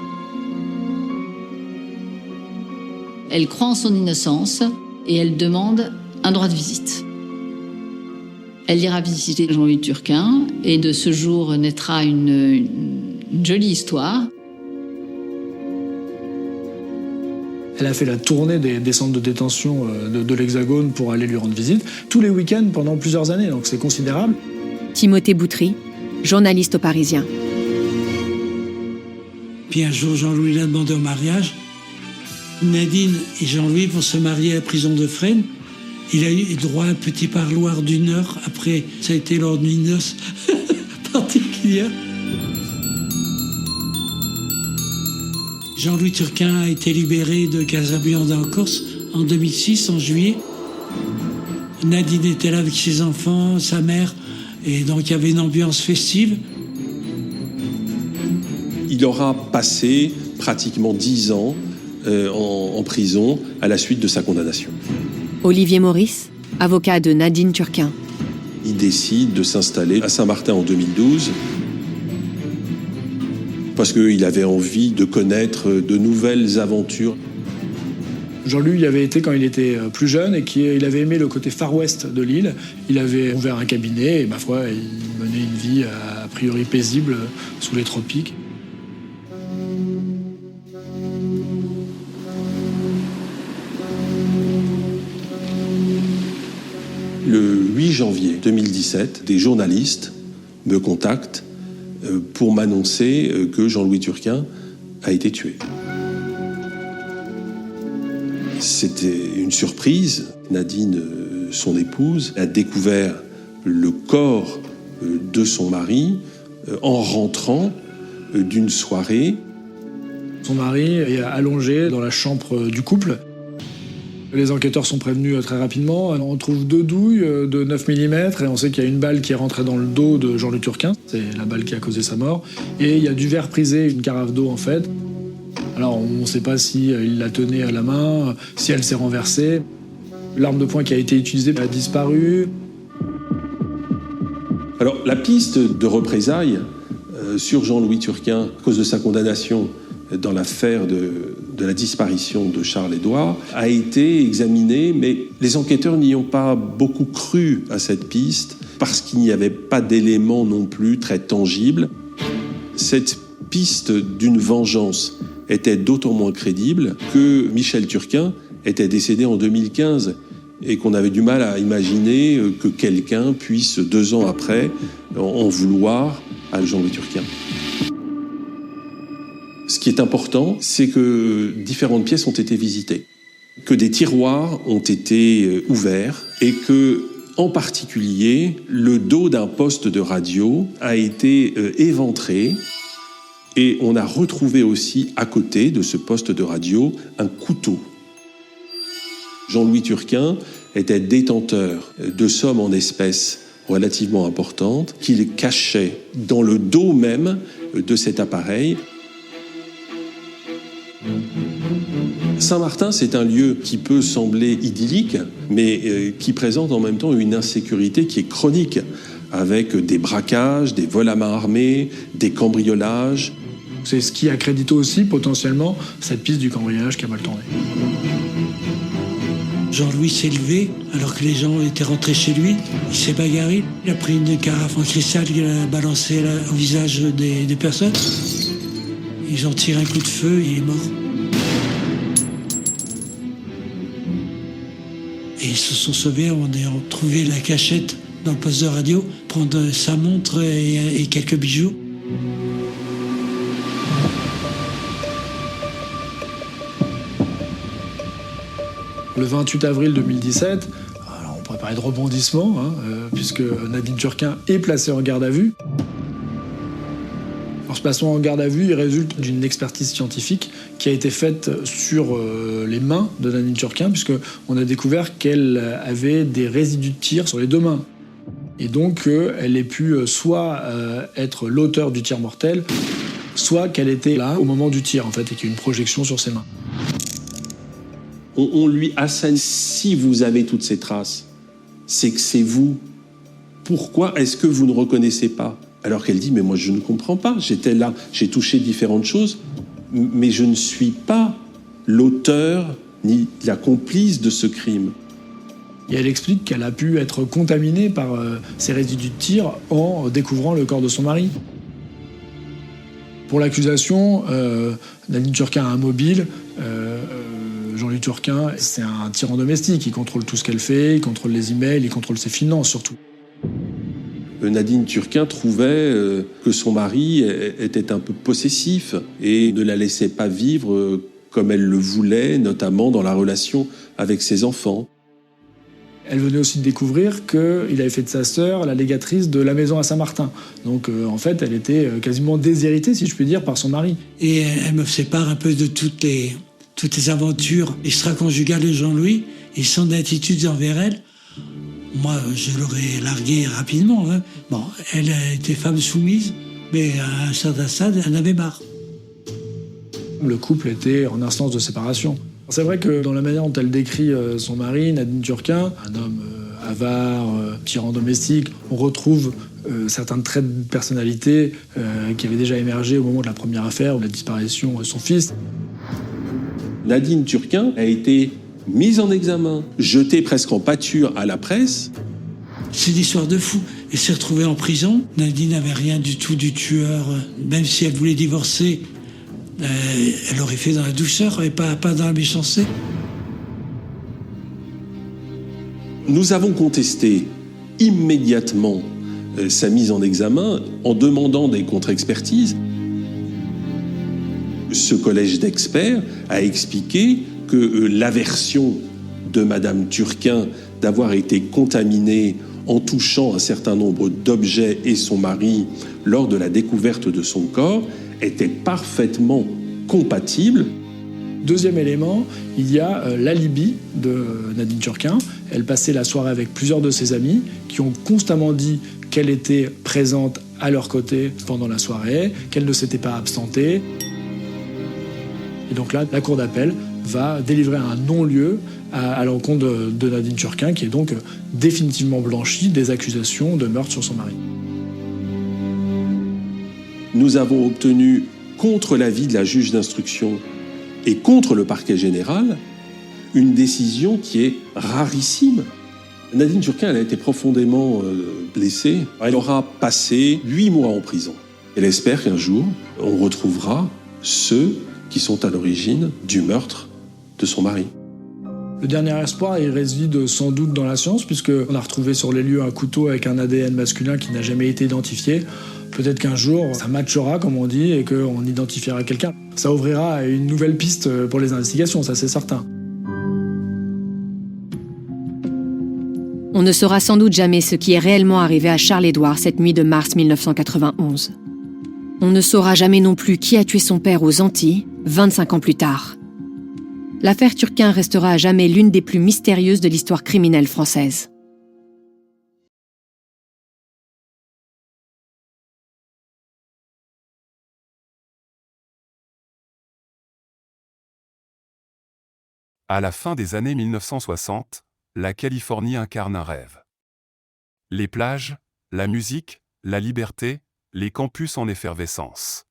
Elle croit en son innocence et elle demande un droit de visite. Elle ira visiter Jean-Louis Turquin et de ce jour naîtra une jolie histoire. Elle a fait la tournée des centres de détention de l'Hexagone pour aller lui rendre visite, tous les week-ends pendant plusieurs années, donc c'est considérable. Timothée Boutry, journaliste au Parisien. Puis un jour, Jean-Louis l'a demandé au mariage. Nadine et Jean-Louis vont se marier à la prison de Fresnes. Il a eu droit à un petit parloir d'1 heure. Après, ça a été lors d'une noce particulière. Jean-Louis Turquin a été libéré de Casabianda en Corse en 2006, en juillet. Nadine était là avec ses enfants, sa mère, et donc il y avait une ambiance festive. Il aura passé pratiquement 10 ans en prison à la suite de sa condamnation. Olivier Maurice, avocat de Nadine Turquin. Il décide de s'installer à Saint-Martin en 2012 parce qu'il avait envie de connaître de nouvelles aventures. Jean-Louis y avait été quand il était plus jeune et il avait aimé le côté Far West de l'île. Il avait ouvert un cabinet et, ma foi, il menait une vie a priori paisible sous les tropiques. Le 8 janvier 2017, des journalistes me contactent pour m'annoncer que Jean-Louis Turquin a été tué. C'était une surprise. Nadine, son épouse, a découvert le corps de son mari en rentrant d'une soirée. Son mari est allongé dans la chambre du couple. Les enquêteurs sont prévenus très rapidement. On trouve 2 douilles de 9 mm et on sait qu'il y a une balle qui est rentrée dans le dos de Jean-Louis Turquin. C'est la balle qui a causé sa mort. Et il y a du verre prisé, une carafe d'eau en fait. Alors on ne sait pas s'il la tenait à la main, si elle s'est renversée. L'arme de poing qui a été utilisée a disparu. Alors la piste de représailles sur Jean-Louis Turquin à cause de sa condamnation dans l'affaire de la disparition de Charles-Édouard a été examinée, mais les enquêteurs n'y ont pas beaucoup cru à cette piste parce qu'il n'y avait pas d'éléments non plus très tangibles. Cette piste d'une vengeance était d'autant moins crédible que Michel Turquin était décédé en 2015 et qu'on avait du mal à imaginer que quelqu'un puisse, 2 ans après, en vouloir à Jean-Louis Turquin. Ce qui est important, c'est que différentes pièces ont été visitées. que des tiroirs ont été ouverts et que, en particulier, le dos d'un poste de radio a été éventré et on a retrouvé aussi à côté de ce poste de radio un couteau. Jean-Louis Turquin était détenteur de sommes en espèces relativement importantes qu'il cachait dans le dos même de cet appareil. Saint-Martin, c'est un lieu qui peut sembler idyllique, mais qui présente en même temps une insécurité qui est chronique, avec des braquages, des vols à main armée, des cambriolages. C'est ce qui accrédite aussi potentiellement cette piste du cambriolage qui a mal tourné. Jean-Louis s'est levé alors que les gens étaient rentrés chez lui. Il s'est bagarré. Il a pris une carafe en cristal qu'il a balancé au visage des personnes. Ils ont tiré un coup de feu et il est mort. Et ils se sont sauvés en ayant trouvé la cachette dans le poste de radio, prendre sa montre et quelques bijoux. Le 28 avril 2017, alors on pourrait parler de rebondissement, puisque Nadine Turquin est placée en garde à vue. Alors, ce placement en garde à vue, il résulte d'une expertise scientifique qui a été faite sur les mains de Nadine Turquin, puisqu'on a découvert qu'elle avait des résidus de tir sur les deux mains. Et donc, elle ait pu soit être l'auteur du tir mortel, soit qu'elle était là au moment du tir, en fait, et qu'il y a une projection sur ses mains. On lui assène, si vous avez toutes ces traces, c'est que c'est vous. Pourquoi est-ce que vous ne reconnaissez pas ? Alors qu'elle dit, mais moi je ne comprends pas, j'étais là, j'ai touché différentes choses, mais je ne suis pas l'auteur ni la complice de ce crime. Et elle explique qu'elle a pu être contaminée par ces résidus de tir en découvrant le corps de son mari. Pour l'accusation, Nadine Turquin a un mobile. Jean-Louis Turquin, c'est un tyran domestique. Il contrôle tout ce qu'elle fait, il contrôle les emails, il contrôle ses finances surtout. Nadine Turquin trouvait que son mari était un peu possessif et ne la laissait pas vivre comme elle le voulait, notamment dans la relation avec ses enfants. Elle venait aussi de découvrir qu'il avait fait de sa sœur la légatrice de la maison à Saint-Martin. Donc en fait, elle était quasiment déshéritée, si je puis dire, par son mari. Et elle me sépare un peu de toutes les aventures extra-conjugales de Jean-Louis et son attitude envers elle. Moi, je l'aurais larguée rapidement. Bon, elle était femme soumise, mais à un certain stade, elle en avait marre. Le couple était en instance de séparation. C'est vrai que dans la manière dont elle décrit son mari, Nadine Turquin, un homme avare, tyran domestique, on retrouve certains traits de personnalité qui avaient déjà émergé au moment de la première affaire, ou de la disparition de son fils. Nadine Turquin a été mise en examen, jetée presque en pâture à la presse. C'est une histoire de fou. Elle s'est retrouvée en prison. Nadine n'avait rien du tout du tueur. Même si elle voulait divorcer, elle aurait fait dans la douceur et pas dans la méchanceté. Nous avons contesté immédiatement sa mise en examen en demandant des contre-expertises. Ce collège d'experts a expliqué que la version de Madame Turquin d'avoir été contaminée en touchant un certain nombre d'objets et son mari lors de la découverte de son corps était parfaitement compatible. Deuxième élément, il y a l'alibi de Nadine Turquin. Elle passait la soirée avec plusieurs de ses amis qui ont constamment dit qu'elle était présente à leur côté pendant la soirée, qu'elle ne s'était pas absentée. Et donc là, la cour d'appel va délivrer un non-lieu à l'encontre de Nadine Turquin, qui est donc définitivement blanchie des accusations de meurtre sur son mari. Nous avons obtenu, contre l'avis de la juge d'instruction et contre le parquet général, une décision qui est rarissime. Nadine Turquin, elle a été profondément blessée. Elle aura passé 8 mois en prison. Elle espère qu'un jour, on retrouvera ceux qui sont à l'origine du meurtre de son mari. Le dernier espoir, il réside sans doute dans la science, puisqu'on a retrouvé sur les lieux un couteau avec un ADN masculin qui n'a jamais été identifié. Peut-être qu'un jour, ça matchera, comme on dit, et qu'on identifiera quelqu'un. Ça ouvrira une nouvelle piste pour les investigations, ça c'est certain. On ne saura sans doute jamais ce qui est réellement arrivé à Charles-Édouard cette nuit de mars 1991. On ne saura jamais non plus qui a tué son père aux Antilles, 25 ans plus tard. L'affaire Turquin restera à jamais l'une des plus mystérieuses de l'histoire criminelle française. À la fin des années 1960, la Californie incarne un rêve. Les plages, la musique, la liberté, les campus en effervescence.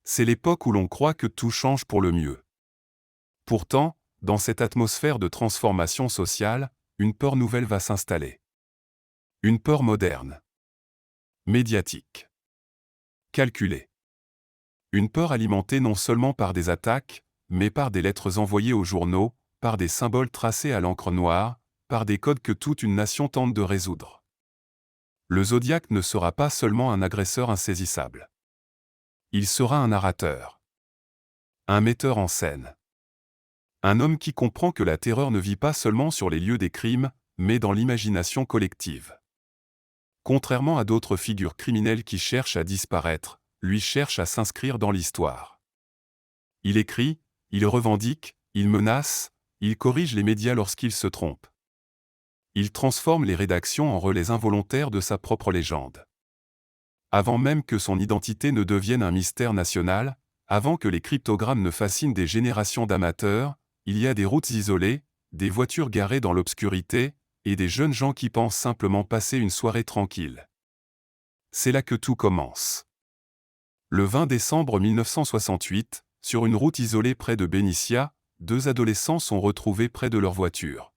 C'est l'époque où l'on croit que tout change pour le mieux. Pourtant, dans cette atmosphère de transformation sociale, une peur nouvelle va s'installer. Une peur moderne. Médiatique. Calculée. Une peur alimentée non seulement par des attaques, mais par des lettres envoyées aux journaux, par des symboles tracés à l'encre noire, par des codes que toute une nation tente de résoudre. Le Zodiac ne sera pas seulement un agresseur insaisissable. Il sera un narrateur. Un metteur en scène. Un homme qui comprend que la terreur ne vit pas seulement sur les lieux des crimes, mais dans l'imagination collective. Contrairement à d'autres figures criminelles qui cherchent à disparaître, lui cherche à s'inscrire dans l'histoire. Il écrit, il revendique, il menace, il corrige les médias lorsqu'ils se trompent. Il transforme les rédactions en relais involontaires de sa propre légende. Avant même que son identité ne devienne un mystère national, avant que les cryptogrammes ne fascinent des générations d'amateurs, il y a des routes isolées, des voitures garées dans l'obscurité, et des jeunes gens qui pensent simplement passer une soirée tranquille. C'est là que tout commence. Le 20 décembre 1968, sur une route isolée près de Benicia, 2 adolescents sont retrouvés près de leur voiture.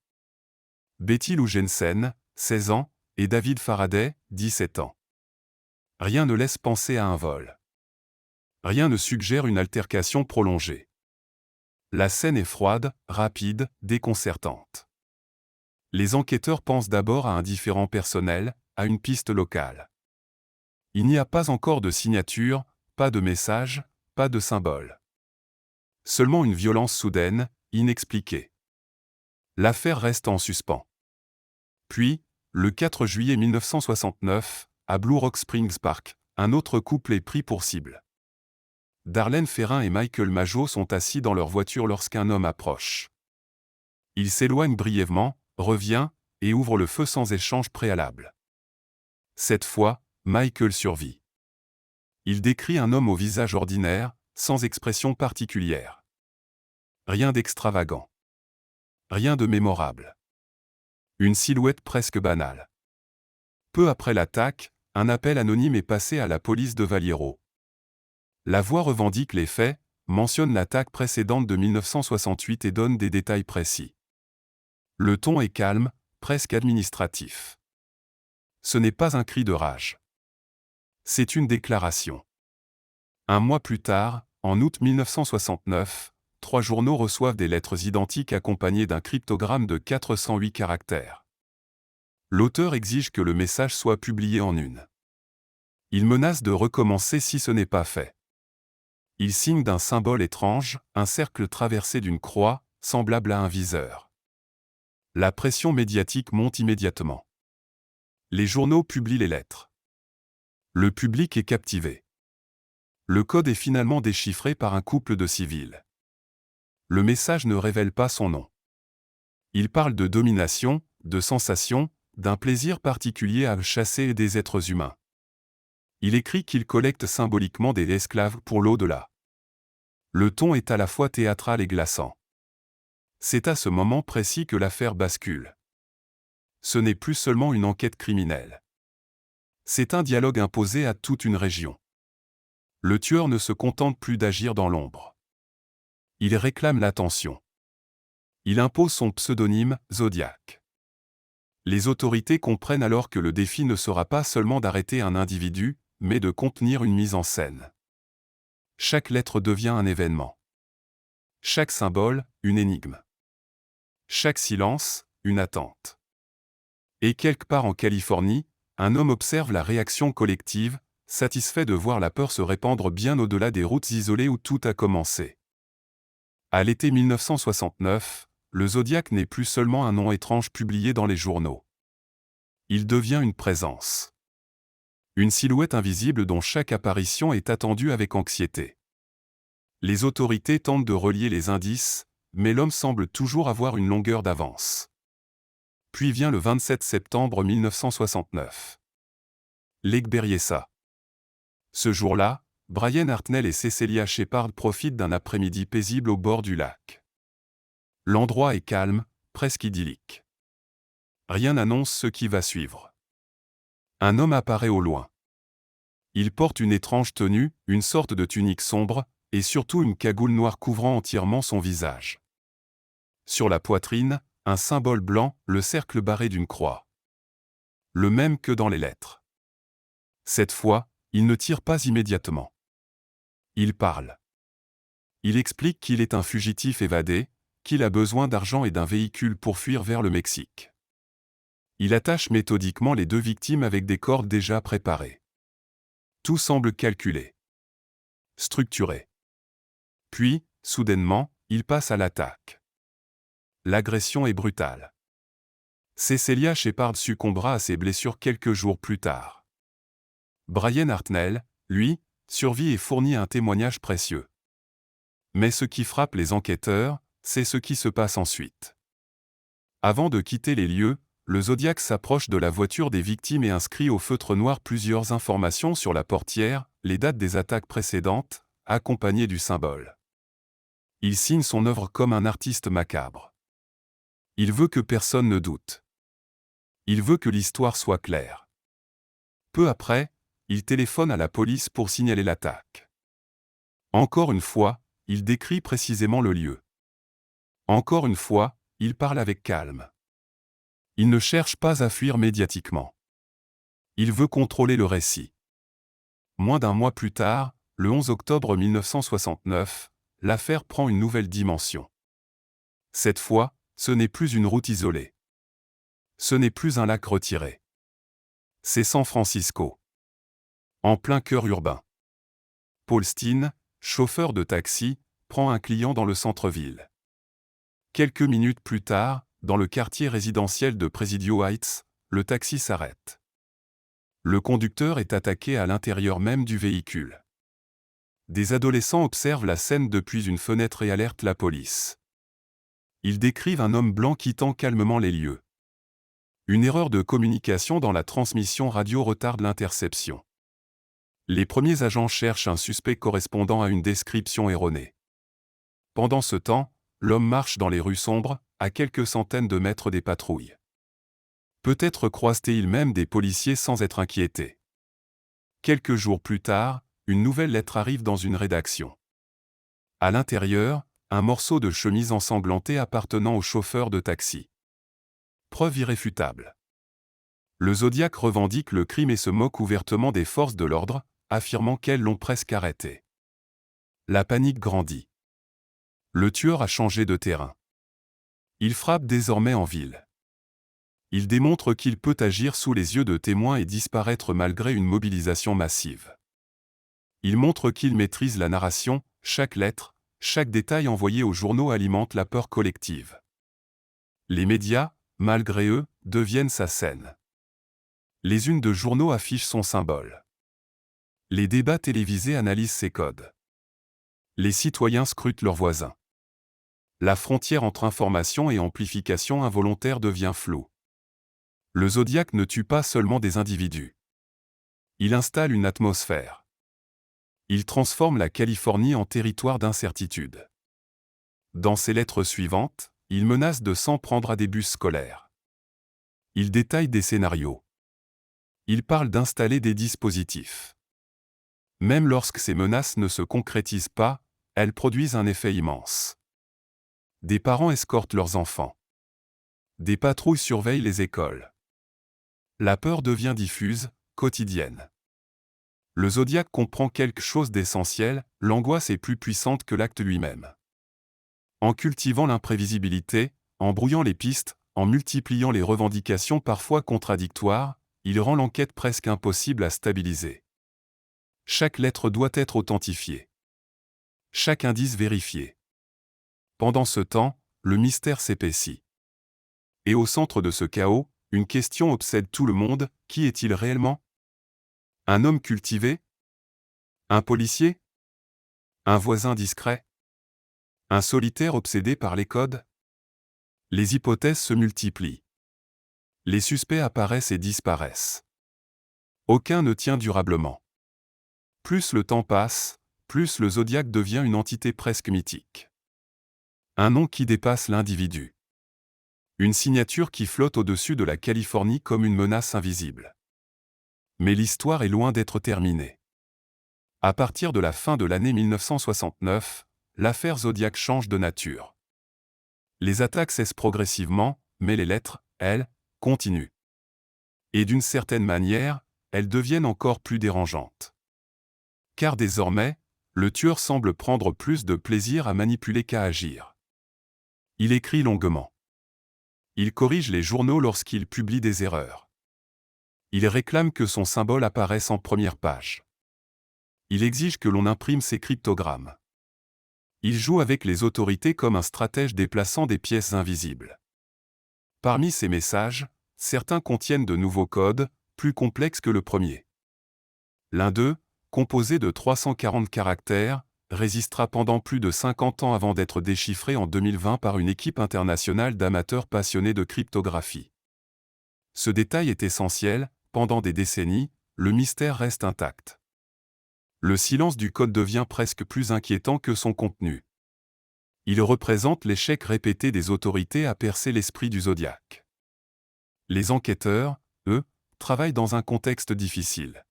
Betty Lou Jensen, 16 ans, et David Faraday, 17 ans. Rien ne laisse penser à un vol. Rien ne suggère une altercation prolongée. La scène est froide, rapide, déconcertante. Les enquêteurs pensent d'abord à un différend personnel, à une piste locale. Il n'y a pas encore de signature, pas de message, pas de symbole. Seulement une violence soudaine, inexpliquée. L'affaire reste en suspens. Puis, le 4 juillet 1969, à Blue Rock Springs Park, un autre couple est pris pour cible. Darlene Ferrin et Michael Mageau sont assis dans leur voiture lorsqu'un homme approche. Il s'éloigne brièvement, revient, et ouvre le feu sans échange préalable. Cette fois, Michael survit. Il décrit un homme au visage ordinaire, sans expression particulière. Rien d'extravagant. Rien de mémorable. Une silhouette presque banale. Peu après l'attaque, un appel anonyme est passé à la police de Vallejo. La voix revendique les faits, mentionne l'attaque précédente de 1968 et donne des détails précis. Le ton est calme, presque administratif. Ce n'est pas un cri de rage. C'est une déclaration. Un mois plus tard, en août 1969, 3 journaux reçoivent des lettres identiques accompagnées d'un cryptogramme de 408 caractères. L'auteur exige que le message soit publié en une. Il menace de recommencer si ce n'est pas fait. Il signe d'un symbole étrange, un cercle traversé d'une croix, semblable à un viseur. La pression médiatique monte immédiatement. Les journaux publient les lettres. Le public est captivé. Le code est finalement déchiffré par un couple de civils. Le message ne révèle pas son nom. Il parle de domination, de sensation, d'un plaisir particulier à chasser des êtres humains. Il écrit qu'il collecte symboliquement des esclaves pour l'au-delà. Le ton est à la fois théâtral et glaçant. C'est à ce moment précis que l'affaire bascule. Ce n'est plus seulement une enquête criminelle. C'est un dialogue imposé à toute une région. Le tueur ne se contente plus d'agir dans l'ombre. Il réclame l'attention. Il impose son pseudonyme, Zodiac. Les autorités comprennent alors que le défi ne sera pas seulement d'arrêter un individu, mais de contenir une mise en scène. Chaque lettre devient un événement. Chaque symbole, une énigme. Chaque silence, une attente. Et quelque part en Californie, un homme observe la réaction collective, satisfait de voir la peur se répandre bien au-delà des routes isolées où tout a commencé. À l'été 1969, le Zodiac n'est plus seulement un nom étrange publié dans les journaux. Il devient une présence. Une silhouette invisible dont chaque apparition est attendue avec anxiété. Les autorités tentent de relier les indices, mais l'homme semble toujours avoir une longueur d'avance. Puis vient le 27 septembre 1969. Lake Berryessa. Ce jour-là, Brian Hartnell et Cecelia Shepard profitent d'un après-midi paisible au bord du lac. L'endroit est calme, presque idyllique. Rien n'annonce ce qui va suivre. Un homme apparaît au loin. Il porte une étrange tenue, une sorte de tunique sombre, et surtout une cagoule noire couvrant entièrement son visage. Sur la poitrine, un symbole blanc, le cercle barré d'une croix. Le même que dans les lettres. Cette fois, il ne tire pas immédiatement. Il parle. Il explique qu'il est un fugitif évadé, qu'il a besoin d'argent et d'un véhicule pour fuir vers le Mexique. Il attache méthodiquement les deux victimes avec des cordes déjà préparées. Tout semble calculé. Structuré. Puis, soudainement, il passe à l'attaque. L'agression est brutale. Cecelia Shepard succombera à ses blessures quelques jours plus tard. Brian Hartnell, lui, survit et fournit un témoignage précieux. Mais ce qui frappe les enquêteurs, c'est ce qui se passe ensuite. Avant de quitter les lieux, le Zodiac s'approche de la voiture des victimes et inscrit au feutre noir plusieurs informations sur la portière, les dates des attaques précédentes, accompagnées du symbole. Il signe son œuvre comme un artiste macabre. Il veut que personne ne doute. Il veut que l'histoire soit claire. Peu après, il téléphone à la police pour signaler l'attaque. Encore une fois, il décrit précisément le lieu. Encore une fois, il parle avec calme. Il ne cherche pas à fuir médiatiquement. Il veut contrôler le récit. Moins d'un mois plus tard, le 11 octobre 1969, l'affaire prend une nouvelle dimension. Cette fois, ce n'est plus une route isolée. Ce n'est plus un lac retiré. C'est San Francisco. En plein cœur urbain. Paul Steen, chauffeur de taxi, prend un client dans le centre-ville. Quelques minutes plus tard, dans le quartier résidentiel de Presidio Heights, le taxi s'arrête. Le conducteur est attaqué à l'intérieur même du véhicule. Des adolescents observent la scène depuis une fenêtre et alertent la police. Ils décrivent un homme blanc quittant calmement les lieux. Une erreur de communication dans la transmission radio retarde l'interception. Les premiers agents cherchent un suspect correspondant à une description erronée. Pendant ce temps, l'homme marche dans les rues sombres, à quelques centaines de mètres des patrouilles. Peut-être croise-t-il même des policiers sans être inquiété. Quelques jours plus tard, une nouvelle lettre arrive dans une rédaction. À l'intérieur, un morceau de chemise ensanglantée appartenant au chauffeur de taxi. Preuve irréfutable. Le Zodiac revendique le crime et se moque ouvertement des forces de l'ordre, affirmant qu'elles l'ont presque arrêté. La panique grandit. Le tueur a changé de terrain. Il frappe désormais en ville. Il démontre qu'il peut agir sous les yeux de témoins et disparaître malgré une mobilisation massive. Il montre qu'il maîtrise la narration, chaque lettre, chaque détail envoyé aux journaux alimente la peur collective. Les médias, malgré eux, deviennent sa scène. Les unes de journaux affichent son symbole. Les débats télévisés analysent ses codes. Les citoyens scrutent leurs voisins. La frontière entre information et amplification involontaire devient floue. Le Zodiac ne tue pas seulement des individus. Il installe une atmosphère. Il transforme la Californie en territoire d'incertitude. Dans ses lettres suivantes, il menace de s'en prendre à des bus scolaires. Il détaille des scénarios. Il parle d'installer des dispositifs. Même lorsque ces menaces ne se concrétisent pas, elles produisent un effet immense. Des parents escortent leurs enfants. Des patrouilles surveillent les écoles. La peur devient diffuse, quotidienne. Le Zodiac comprend quelque chose d'essentiel, l'angoisse est plus puissante que l'acte lui-même. En cultivant l'imprévisibilité, en brouillant les pistes, en multipliant les revendications parfois contradictoires, il rend l'enquête presque impossible à stabiliser. Chaque lettre doit être authentifiée. Chaque indice vérifié. Pendant ce temps, le mystère s'épaissit. Et au centre de ce chaos, Une question obsède tout le monde, qui est-il réellement? Un homme cultivé? Un policier? Un voisin discret? Un solitaire obsédé par les codes? Les hypothèses se multiplient. Les suspects apparaissent et disparaissent. Aucun ne tient durablement. Plus le temps passe, plus le Zodiac devient une entité presque mythique. Un nom qui dépasse l'individu. Une signature qui flotte au-dessus de la Californie comme une menace invisible. Mais l'histoire est loin d'être terminée. À partir de la fin de l'année 1969, l'affaire Zodiac change de nature. Les attaques cessent progressivement, mais les lettres, elles, continuent. Et d'une certaine manière, elles deviennent encore plus dérangeantes. Car désormais, le tueur semble prendre plus de plaisir à manipuler qu'à agir. Il écrit longuement. Il corrige les journaux lorsqu'il publie des erreurs. Il réclame que son symbole apparaisse en première page. Il exige que l'on imprime ses cryptogrammes. Il joue avec les autorités comme un stratège déplaçant des pièces invisibles. Parmi ces messages, certains contiennent de nouveaux codes, plus complexes que le premier. L'un d'eux, composé de 340 caractères, résistera pendant plus de 50 ans avant d'être déchiffré en 2020 par une équipe internationale d'amateurs passionnés de cryptographie. Ce détail est essentiel, pendant des décennies, le mystère reste intact. Le silence du code devient presque plus inquiétant que son contenu. Il représente l'échec répété des autorités à percer l'esprit du Zodiac. Les enquêteurs, eux, travaillent dans un contexte difficile.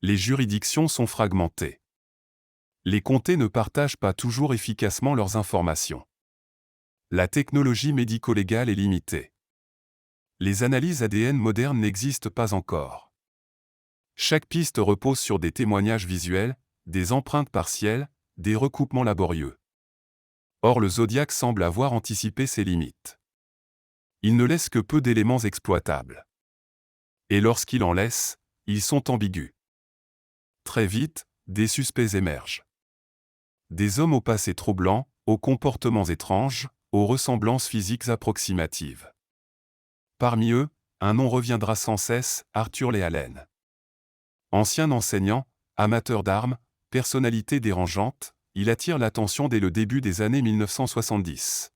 Les juridictions sont fragmentées. Les comtés ne partagent pas toujours efficacement leurs informations. La technologie médico-légale est limitée. Les analyses ADN modernes n'existent pas encore. Chaque piste repose sur des témoignages visuels, des empreintes partielles, des recoupements laborieux. Or le Zodiac semble avoir anticipé ces limites. Il ne laisse que peu d'éléments exploitables. Et lorsqu'il en laisse, ils sont ambigus. Très vite, des suspects émergent. Des hommes au passé troublant, aux comportements étranges, aux ressemblances physiques approximatives. Parmi eux, un nom reviendra sans cesse, Arthur Lee Allen. Ancien enseignant, amateur d'armes, personnalité dérangeante, il attire l'attention dès le début des années 1970.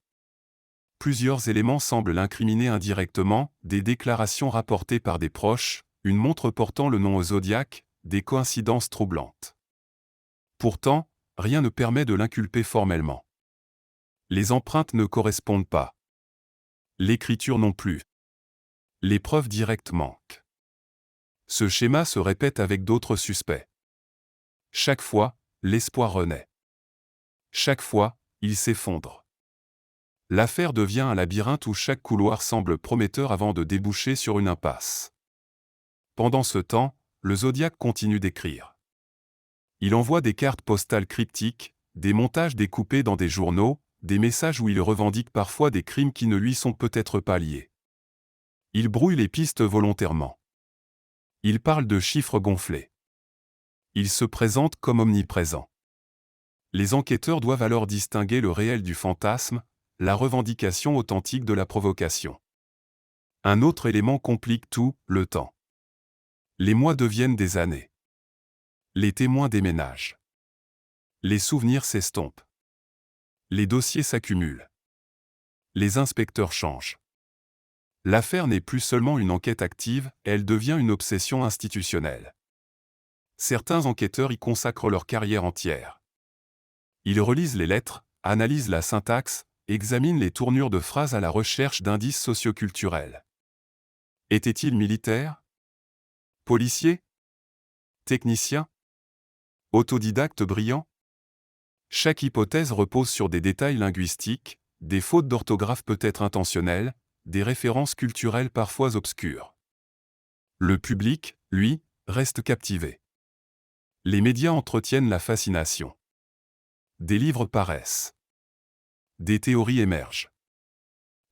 Plusieurs éléments semblent l'incriminer indirectement, des déclarations rapportées par des proches, une montre portant le nom au Zodiac, des coïncidences troublantes. Pourtant, rien ne permet de l'inculper formellement. Les empreintes ne correspondent pas. L'écriture non plus. Les preuves directes manquent. Ce schéma se répète avec d'autres suspects. Chaque fois, l'espoir renaît. Chaque fois, il s'effondre. L'affaire devient un labyrinthe où chaque couloir semble prometteur avant de déboucher sur une impasse. Pendant ce temps, le Zodiac continue d'écrire. Il envoie des cartes postales cryptiques, des montages découpés dans des journaux, des messages où il revendique parfois des crimes qui ne lui sont peut-être pas liés. Il brouille les pistes volontairement. Il parle de chiffres gonflés. Il se présente comme omniprésent. Les enquêteurs doivent alors distinguer le réel du fantasme, la revendication authentique de la provocation. Un autre élément complique tout, le temps. Les mois deviennent des années. Les témoins déménagent. Les souvenirs s'estompent. Les dossiers s'accumulent. Les inspecteurs changent. L'affaire n'est plus seulement une enquête active, elle devient une obsession institutionnelle. Certains enquêteurs y consacrent leur carrière entière. Ils relisent les lettres, analysent la syntaxe, examinent les tournures de phrases à la recherche d'indices socioculturels. Était-il militaire? Policier? Technicien? Autodidacte brillant? Chaque hypothèse repose sur des détails linguistiques, des fautes d'orthographe peut-être intentionnelles, des références culturelles parfois obscures. Le public, lui, reste captivé. Les médias entretiennent la fascination. Des livres paraissent. Des théories émergent.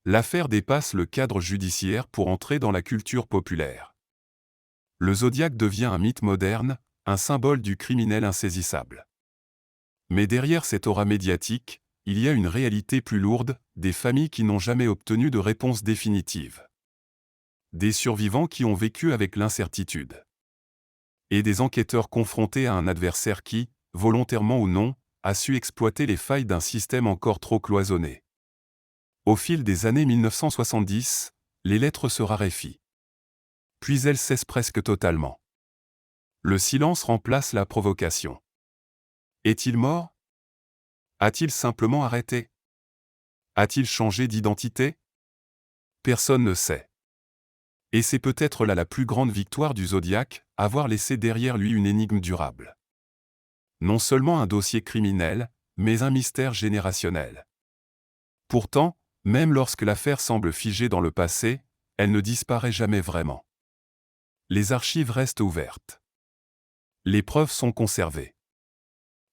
L'affaire dépasse le cadre judiciaire pour entrer dans la culture populaire. Le Zodiac devient un mythe moderne, un symbole du criminel insaisissable. Mais derrière cette aura médiatique, il y a une réalité plus lourde, des familles qui n'ont jamais obtenu de réponse définitive. des survivants qui ont vécu avec l'incertitude. Et des enquêteurs confrontés à un adversaire qui, volontairement ou non, a su exploiter les failles d'un système encore trop cloisonné. Au fil des années 1970, les lettres se raréfient. Puis elles cessent presque totalement. Le silence remplace la provocation. Est-il mort? A-t-il simplement arrêté? A-t-il changé d'identité? Personne ne sait. Et c'est peut-être là la plus grande victoire du Zodiac, avoir laissé derrière lui une énigme durable. Non seulement un dossier criminel, mais un mystère générationnel. Pourtant, même lorsque l'affaire semble figée dans le passé, elle ne disparaît jamais vraiment. Les archives restent ouvertes. Les preuves sont conservées.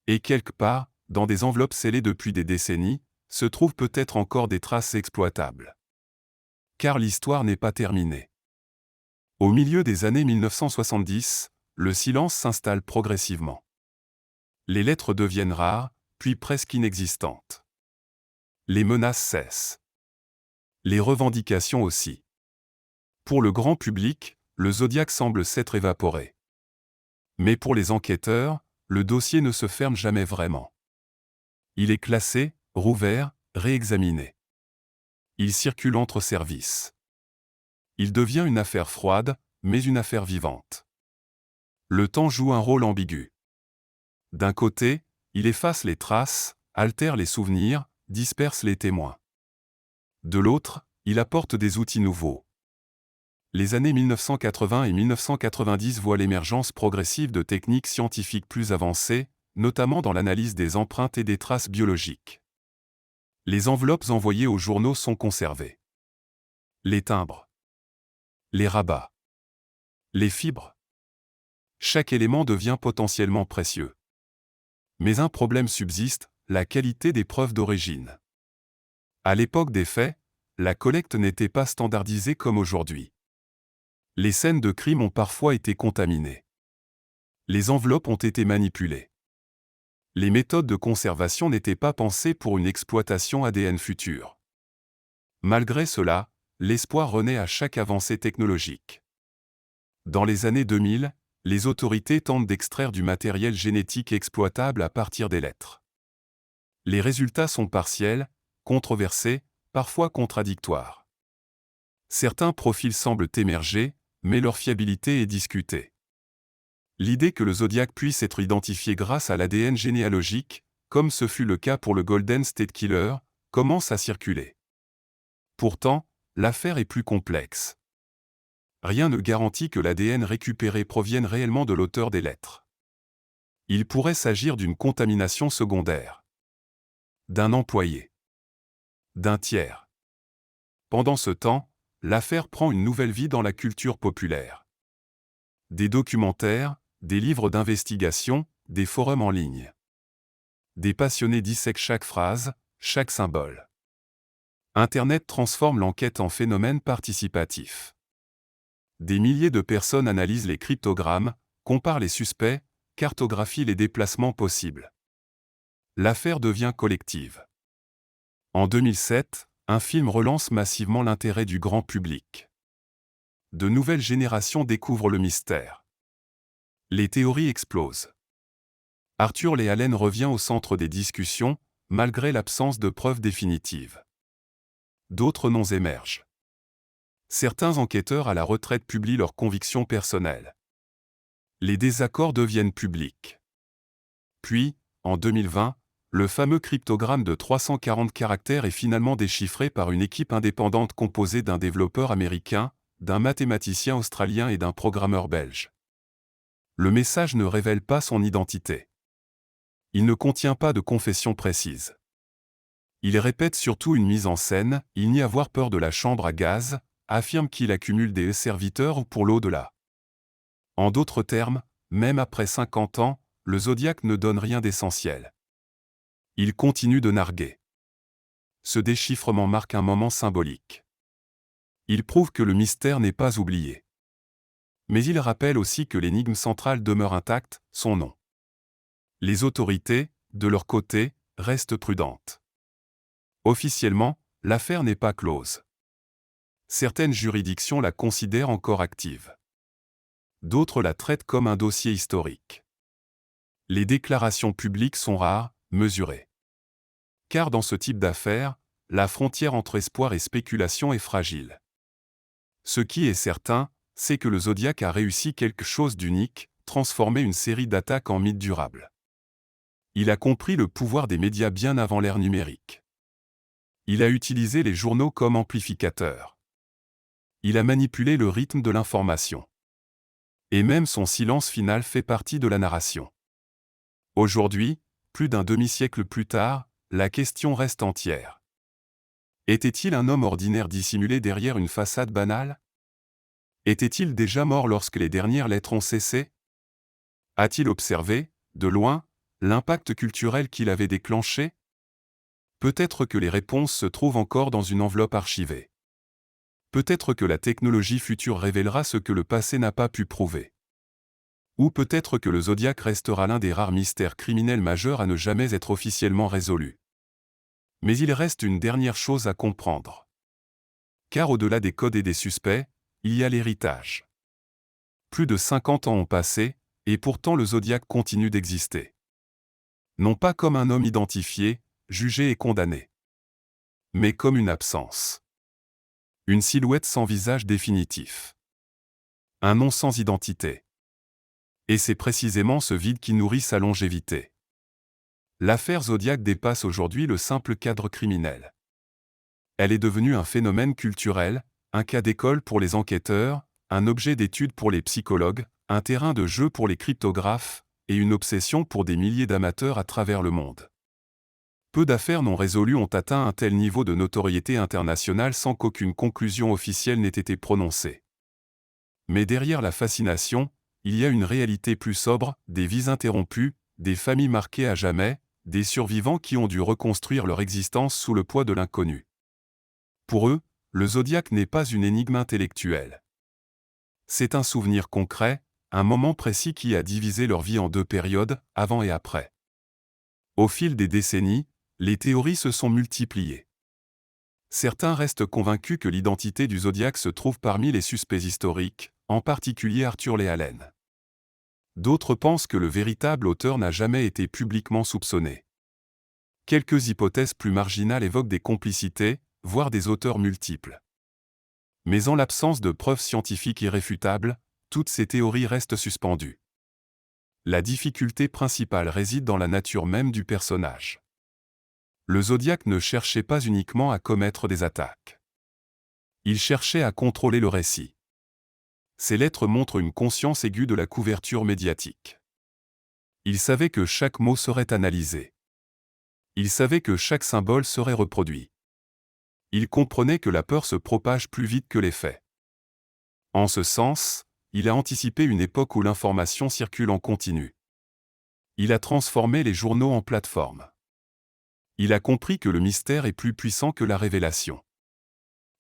Et quelque part, dans des enveloppes scellées depuis des décennies, se trouvent peut-être encore des traces exploitables. Car l'histoire n'est pas terminée. Au milieu des années 1970, le silence s'installe progressivement. Les lettres deviennent rares, puis presque inexistantes. Les menaces cessent. Les revendications aussi. Pour le grand public, le Zodiac semble s'être évaporé. Mais pour les enquêteurs, le dossier ne se ferme jamais vraiment. Il est classé, rouvert, réexaminé. Il circule entre services. Il devient une affaire froide, mais une affaire vivante. Le temps joue un rôle ambigu. D'un côté, il efface les traces, altère les souvenirs, disperse les témoins. De l'autre, il apporte des outils nouveaux. Les années 1980 et 1990 voient l'émergence progressive de techniques scientifiques plus avancées, notamment dans l'analyse des empreintes et des traces biologiques. Les enveloppes envoyées aux journaux sont conservées. Les timbres. Les rabats. Les fibres. Chaque élément devient potentiellement précieux. Mais un problème subsiste, la qualité des preuves d'origine. À l'époque des faits, la collecte n'était pas standardisée comme aujourd'hui. Les scènes de crime ont parfois été contaminées. Les enveloppes ont été manipulées. Les méthodes de conservation n'étaient pas pensées pour une exploitation ADN future. Malgré cela, l'espoir renaît à chaque avancée technologique. Dans les années 2000, les autorités tentent d'extraire du matériel génétique exploitable à partir des lettres. Les résultats sont partiels, controversés, parfois contradictoires. Certains profils semblent émerger, mais leur fiabilité est discutée. L'idée que le Zodiac puisse être identifié grâce à l'ADN généalogique, comme ce fut le cas pour le Golden State Killer, commence à circuler. Pourtant, l'affaire est plus complexe. Rien ne garantit que l'ADN récupéré provienne réellement de l'auteur des lettres. Il pourrait s'agir d'une contamination secondaire. D'un employé. D'un tiers. Pendant ce temps, l'affaire prend une nouvelle vie dans la culture populaire. Des documentaires, des livres d'investigation, des forums en ligne. Des passionnés dissèquent chaque phrase, chaque symbole. Internet transforme l'enquête en phénomène participatif. Des milliers de personnes analysent les cryptogrammes, comparent les suspects, cartographient les déplacements possibles. L'affaire devient collective. En 2007, un film relance massivement l'intérêt du grand public. De nouvelles générations découvrent le mystère. Les théories explosent. Arthur Leigh Allen revient au centre des discussions, malgré l'absence de preuves définitives. D'autres noms émergent. Certains enquêteurs à la retraite publient leurs convictions personnelles. Les désaccords deviennent publics. Puis, en 2020, le fameux cryptogramme de 340 caractères est finalement déchiffré par une équipe indépendante composée d'un développeur américain, d'un mathématicien australien et d'un programmeur belge. Le message ne révèle pas son identité. Il ne contient pas de confession précise. Il répète surtout une mise en scène, il n'y a avoir peur de la chambre à gaz, affirme qu'il accumule des serviteurs pour l'au-delà. En d'autres termes, même après 50 ans, le Zodiac ne donne rien d'essentiel. Il continue de narguer. Ce déchiffrement marque un moment symbolique. Il prouve que le mystère n'est pas oublié. Mais il rappelle aussi que l'énigme centrale demeure intacte, son nom. Les autorités, de leur côté, restent prudentes. Officiellement, l'affaire n'est pas close. Certaines juridictions la considèrent encore active. D'autres la traitent comme un dossier historique. Les déclarations publiques sont rares, mesurées. Car dans ce type d'affaires, la frontière entre espoir et spéculation est fragile. Ce qui est certain, c'est que le Zodiac a réussi quelque chose d'unique, transformer une série d'attaques en mythe durable. Il a compris le pouvoir des médias bien avant l'ère numérique. Il a utilisé les journaux comme amplificateurs. Il a manipulé le rythme de l'information. Et même son silence final fait partie de la narration. Aujourd'hui, plus d'un demi-siècle plus tard, la question reste entière. Était-il un homme ordinaire dissimulé derrière une façade banale? Était-il déjà mort lorsque les dernières lettres ont cessé? A-t-il observé, de loin, l'impact culturel qu'il avait déclenché? Peut-être que les réponses se trouvent encore dans une enveloppe archivée. Peut-être que la technologie future révélera ce que le passé n'a pas pu prouver. Ou peut-être que le Zodiac restera l'un des rares mystères criminels majeurs à ne jamais être officiellement résolu. Mais il reste une dernière chose à comprendre. Car au-delà des codes et des suspects, il y a l'héritage. Plus de 50 ans ont passé, et pourtant le Zodiac continue d'exister. Non pas comme un homme identifié, jugé et condamné, mais comme une absence. Une silhouette sans visage définitif. Un nom sans identité. Et c'est précisément ce vide qui nourrit sa longévité. L'affaire Zodiac dépasse aujourd'hui le simple cadre criminel. Elle est devenue un phénomène culturel, un cas d'école pour les enquêteurs, un objet d'étude pour les psychologues, un terrain de jeu pour les cryptographes, et une obsession pour des milliers d'amateurs à travers le monde. Peu d'affaires non résolues ont atteint un tel niveau de notoriété internationale sans qu'aucune conclusion officielle n'ait été prononcée. Mais derrière la fascination, il y a une réalité plus sobre, des vies interrompues, des familles marquées à jamais, des survivants qui ont dû reconstruire leur existence sous le poids de l'inconnu. Pour eux, le Zodiac n'est pas une énigme intellectuelle. C'est un souvenir concret, un moment précis qui a divisé leur vie en deux périodes, avant et après. Au fil des décennies, les théories se sont multipliées. Certains restent convaincus que l'identité du Zodiac se trouve parmi les suspects historiques, en particulier Arthur Lee Allen. D'autres pensent que le véritable auteur n'a jamais été publiquement soupçonné. Quelques hypothèses plus marginales évoquent des complicités, voire des auteurs multiples. Mais en l'absence de preuves scientifiques irréfutables, toutes ces théories restent suspendues. La difficulté principale réside dans la nature même du personnage. Le Zodiac ne cherchait pas uniquement à commettre des attaques. Il cherchait à contrôler le récit. Ses lettres montrent une conscience aiguë de la couverture médiatique. Il savait que chaque mot serait analysé. Il savait que chaque symbole serait reproduit. Il comprenait que la peur se propage plus vite que les faits. En ce sens, il a anticipé une époque où l'information circule en continu. Il a transformé les journaux en plateformes. Il a compris que le mystère est plus puissant que la révélation.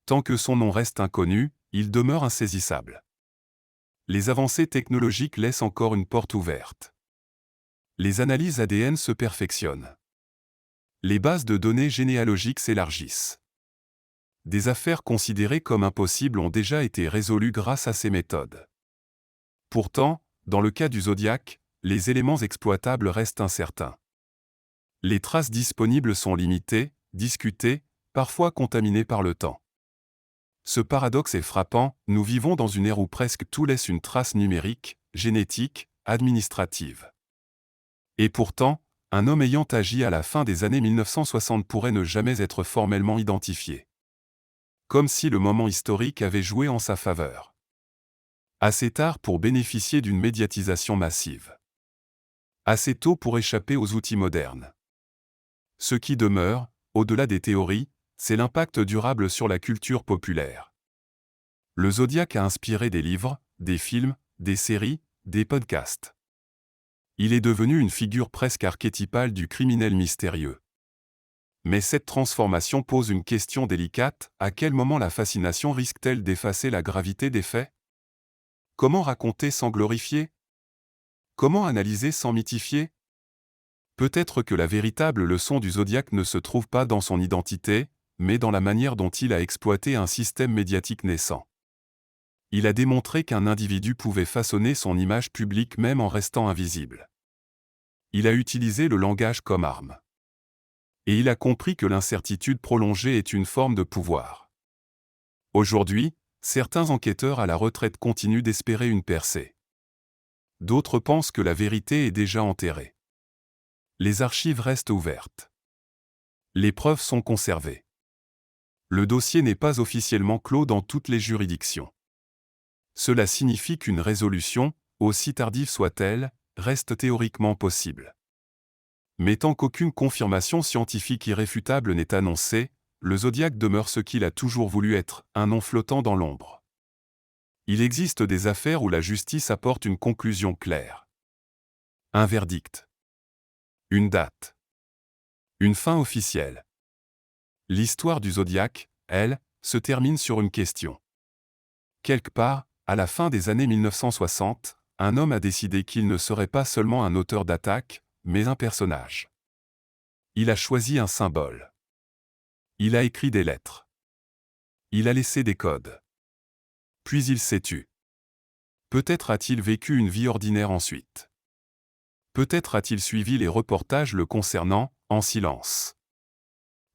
Tant que son nom reste inconnu, il demeure insaisissable. Les avancées technologiques laissent encore une porte ouverte. Les analyses ADN se perfectionnent. Les bases de données généalogiques s'élargissent. Des affaires considérées comme impossibles ont déjà été résolues grâce à ces méthodes. Pourtant, dans le cas du Zodiac, les éléments exploitables restent incertains. Les traces disponibles sont limitées, discutées, parfois contaminées par le temps. Ce paradoxe est frappant, nous vivons dans une ère où presque tout laisse une trace numérique, génétique, administrative. Et pourtant, un homme ayant agi à la fin des années 1960 pourrait ne jamais être formellement identifié. Comme si le moment historique avait joué en sa faveur. Assez tard pour bénéficier d'une médiatisation massive. Assez tôt pour échapper aux outils modernes. Ce qui demeure, au-delà des théories, c'est l'impact durable sur la culture populaire. Le Zodiac a inspiré des livres, des films, des séries, des podcasts. Il est devenu une figure presque archétypale du criminel mystérieux. Mais cette transformation pose une question délicate, à quel moment la fascination risque-t-elle d'effacer la gravité des faits? Comment raconter sans glorifier? Comment analyser sans mythifier? Peut-être que la véritable leçon du Zodiac ne se trouve pas dans son identité, mais dans la manière dont il a exploité un système médiatique naissant. Il a démontré qu'un individu pouvait façonner son image publique même en restant invisible. Il a utilisé le langage comme arme. Et il a compris que l'incertitude prolongée est une forme de pouvoir. Aujourd'hui, certains enquêteurs à la retraite continuent d'espérer une percée. D'autres pensent que la vérité est déjà enterrée. Les archives restent ouvertes. Les preuves sont conservées. Le dossier n'est pas officiellement clos dans toutes les juridictions. Cela signifie qu'une résolution, aussi tardive soit-elle, reste théoriquement possible. Mais tant qu'aucune confirmation scientifique irréfutable n'est annoncée, le Zodiac demeure ce qu'il a toujours voulu être, un nom flottant dans l'ombre. Il existe des affaires où la justice apporte une conclusion claire. Un verdict. Une date. Une fin officielle. L'histoire du Zodiac, elle, se termine sur une question. Quelque part, à la fin des années 1960, un homme a décidé qu'il ne serait pas seulement un auteur d'attaque, mais un personnage. Il a choisi un symbole. Il a écrit des lettres. Il a laissé des codes. Puis il s'est tu. Peut-être a-t-il vécu une vie ordinaire ensuite. Peut-être a-t-il suivi les reportages le concernant, en silence.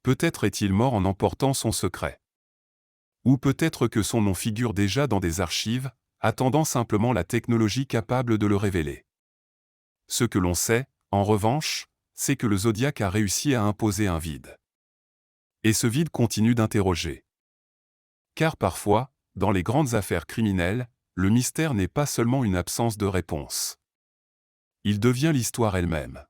Peut-être est-il mort en emportant son secret. Ou peut-être que son nom figure déjà dans des archives, attendant simplement la technologie capable de le révéler. Ce que l'on sait, en revanche, c'est que le Zodiac a réussi à imposer un vide. Et ce vide continue d'interroger. Car parfois, dans les grandes affaires criminelles, le mystère n'est pas seulement une absence de réponse. Il devient l'histoire elle-même.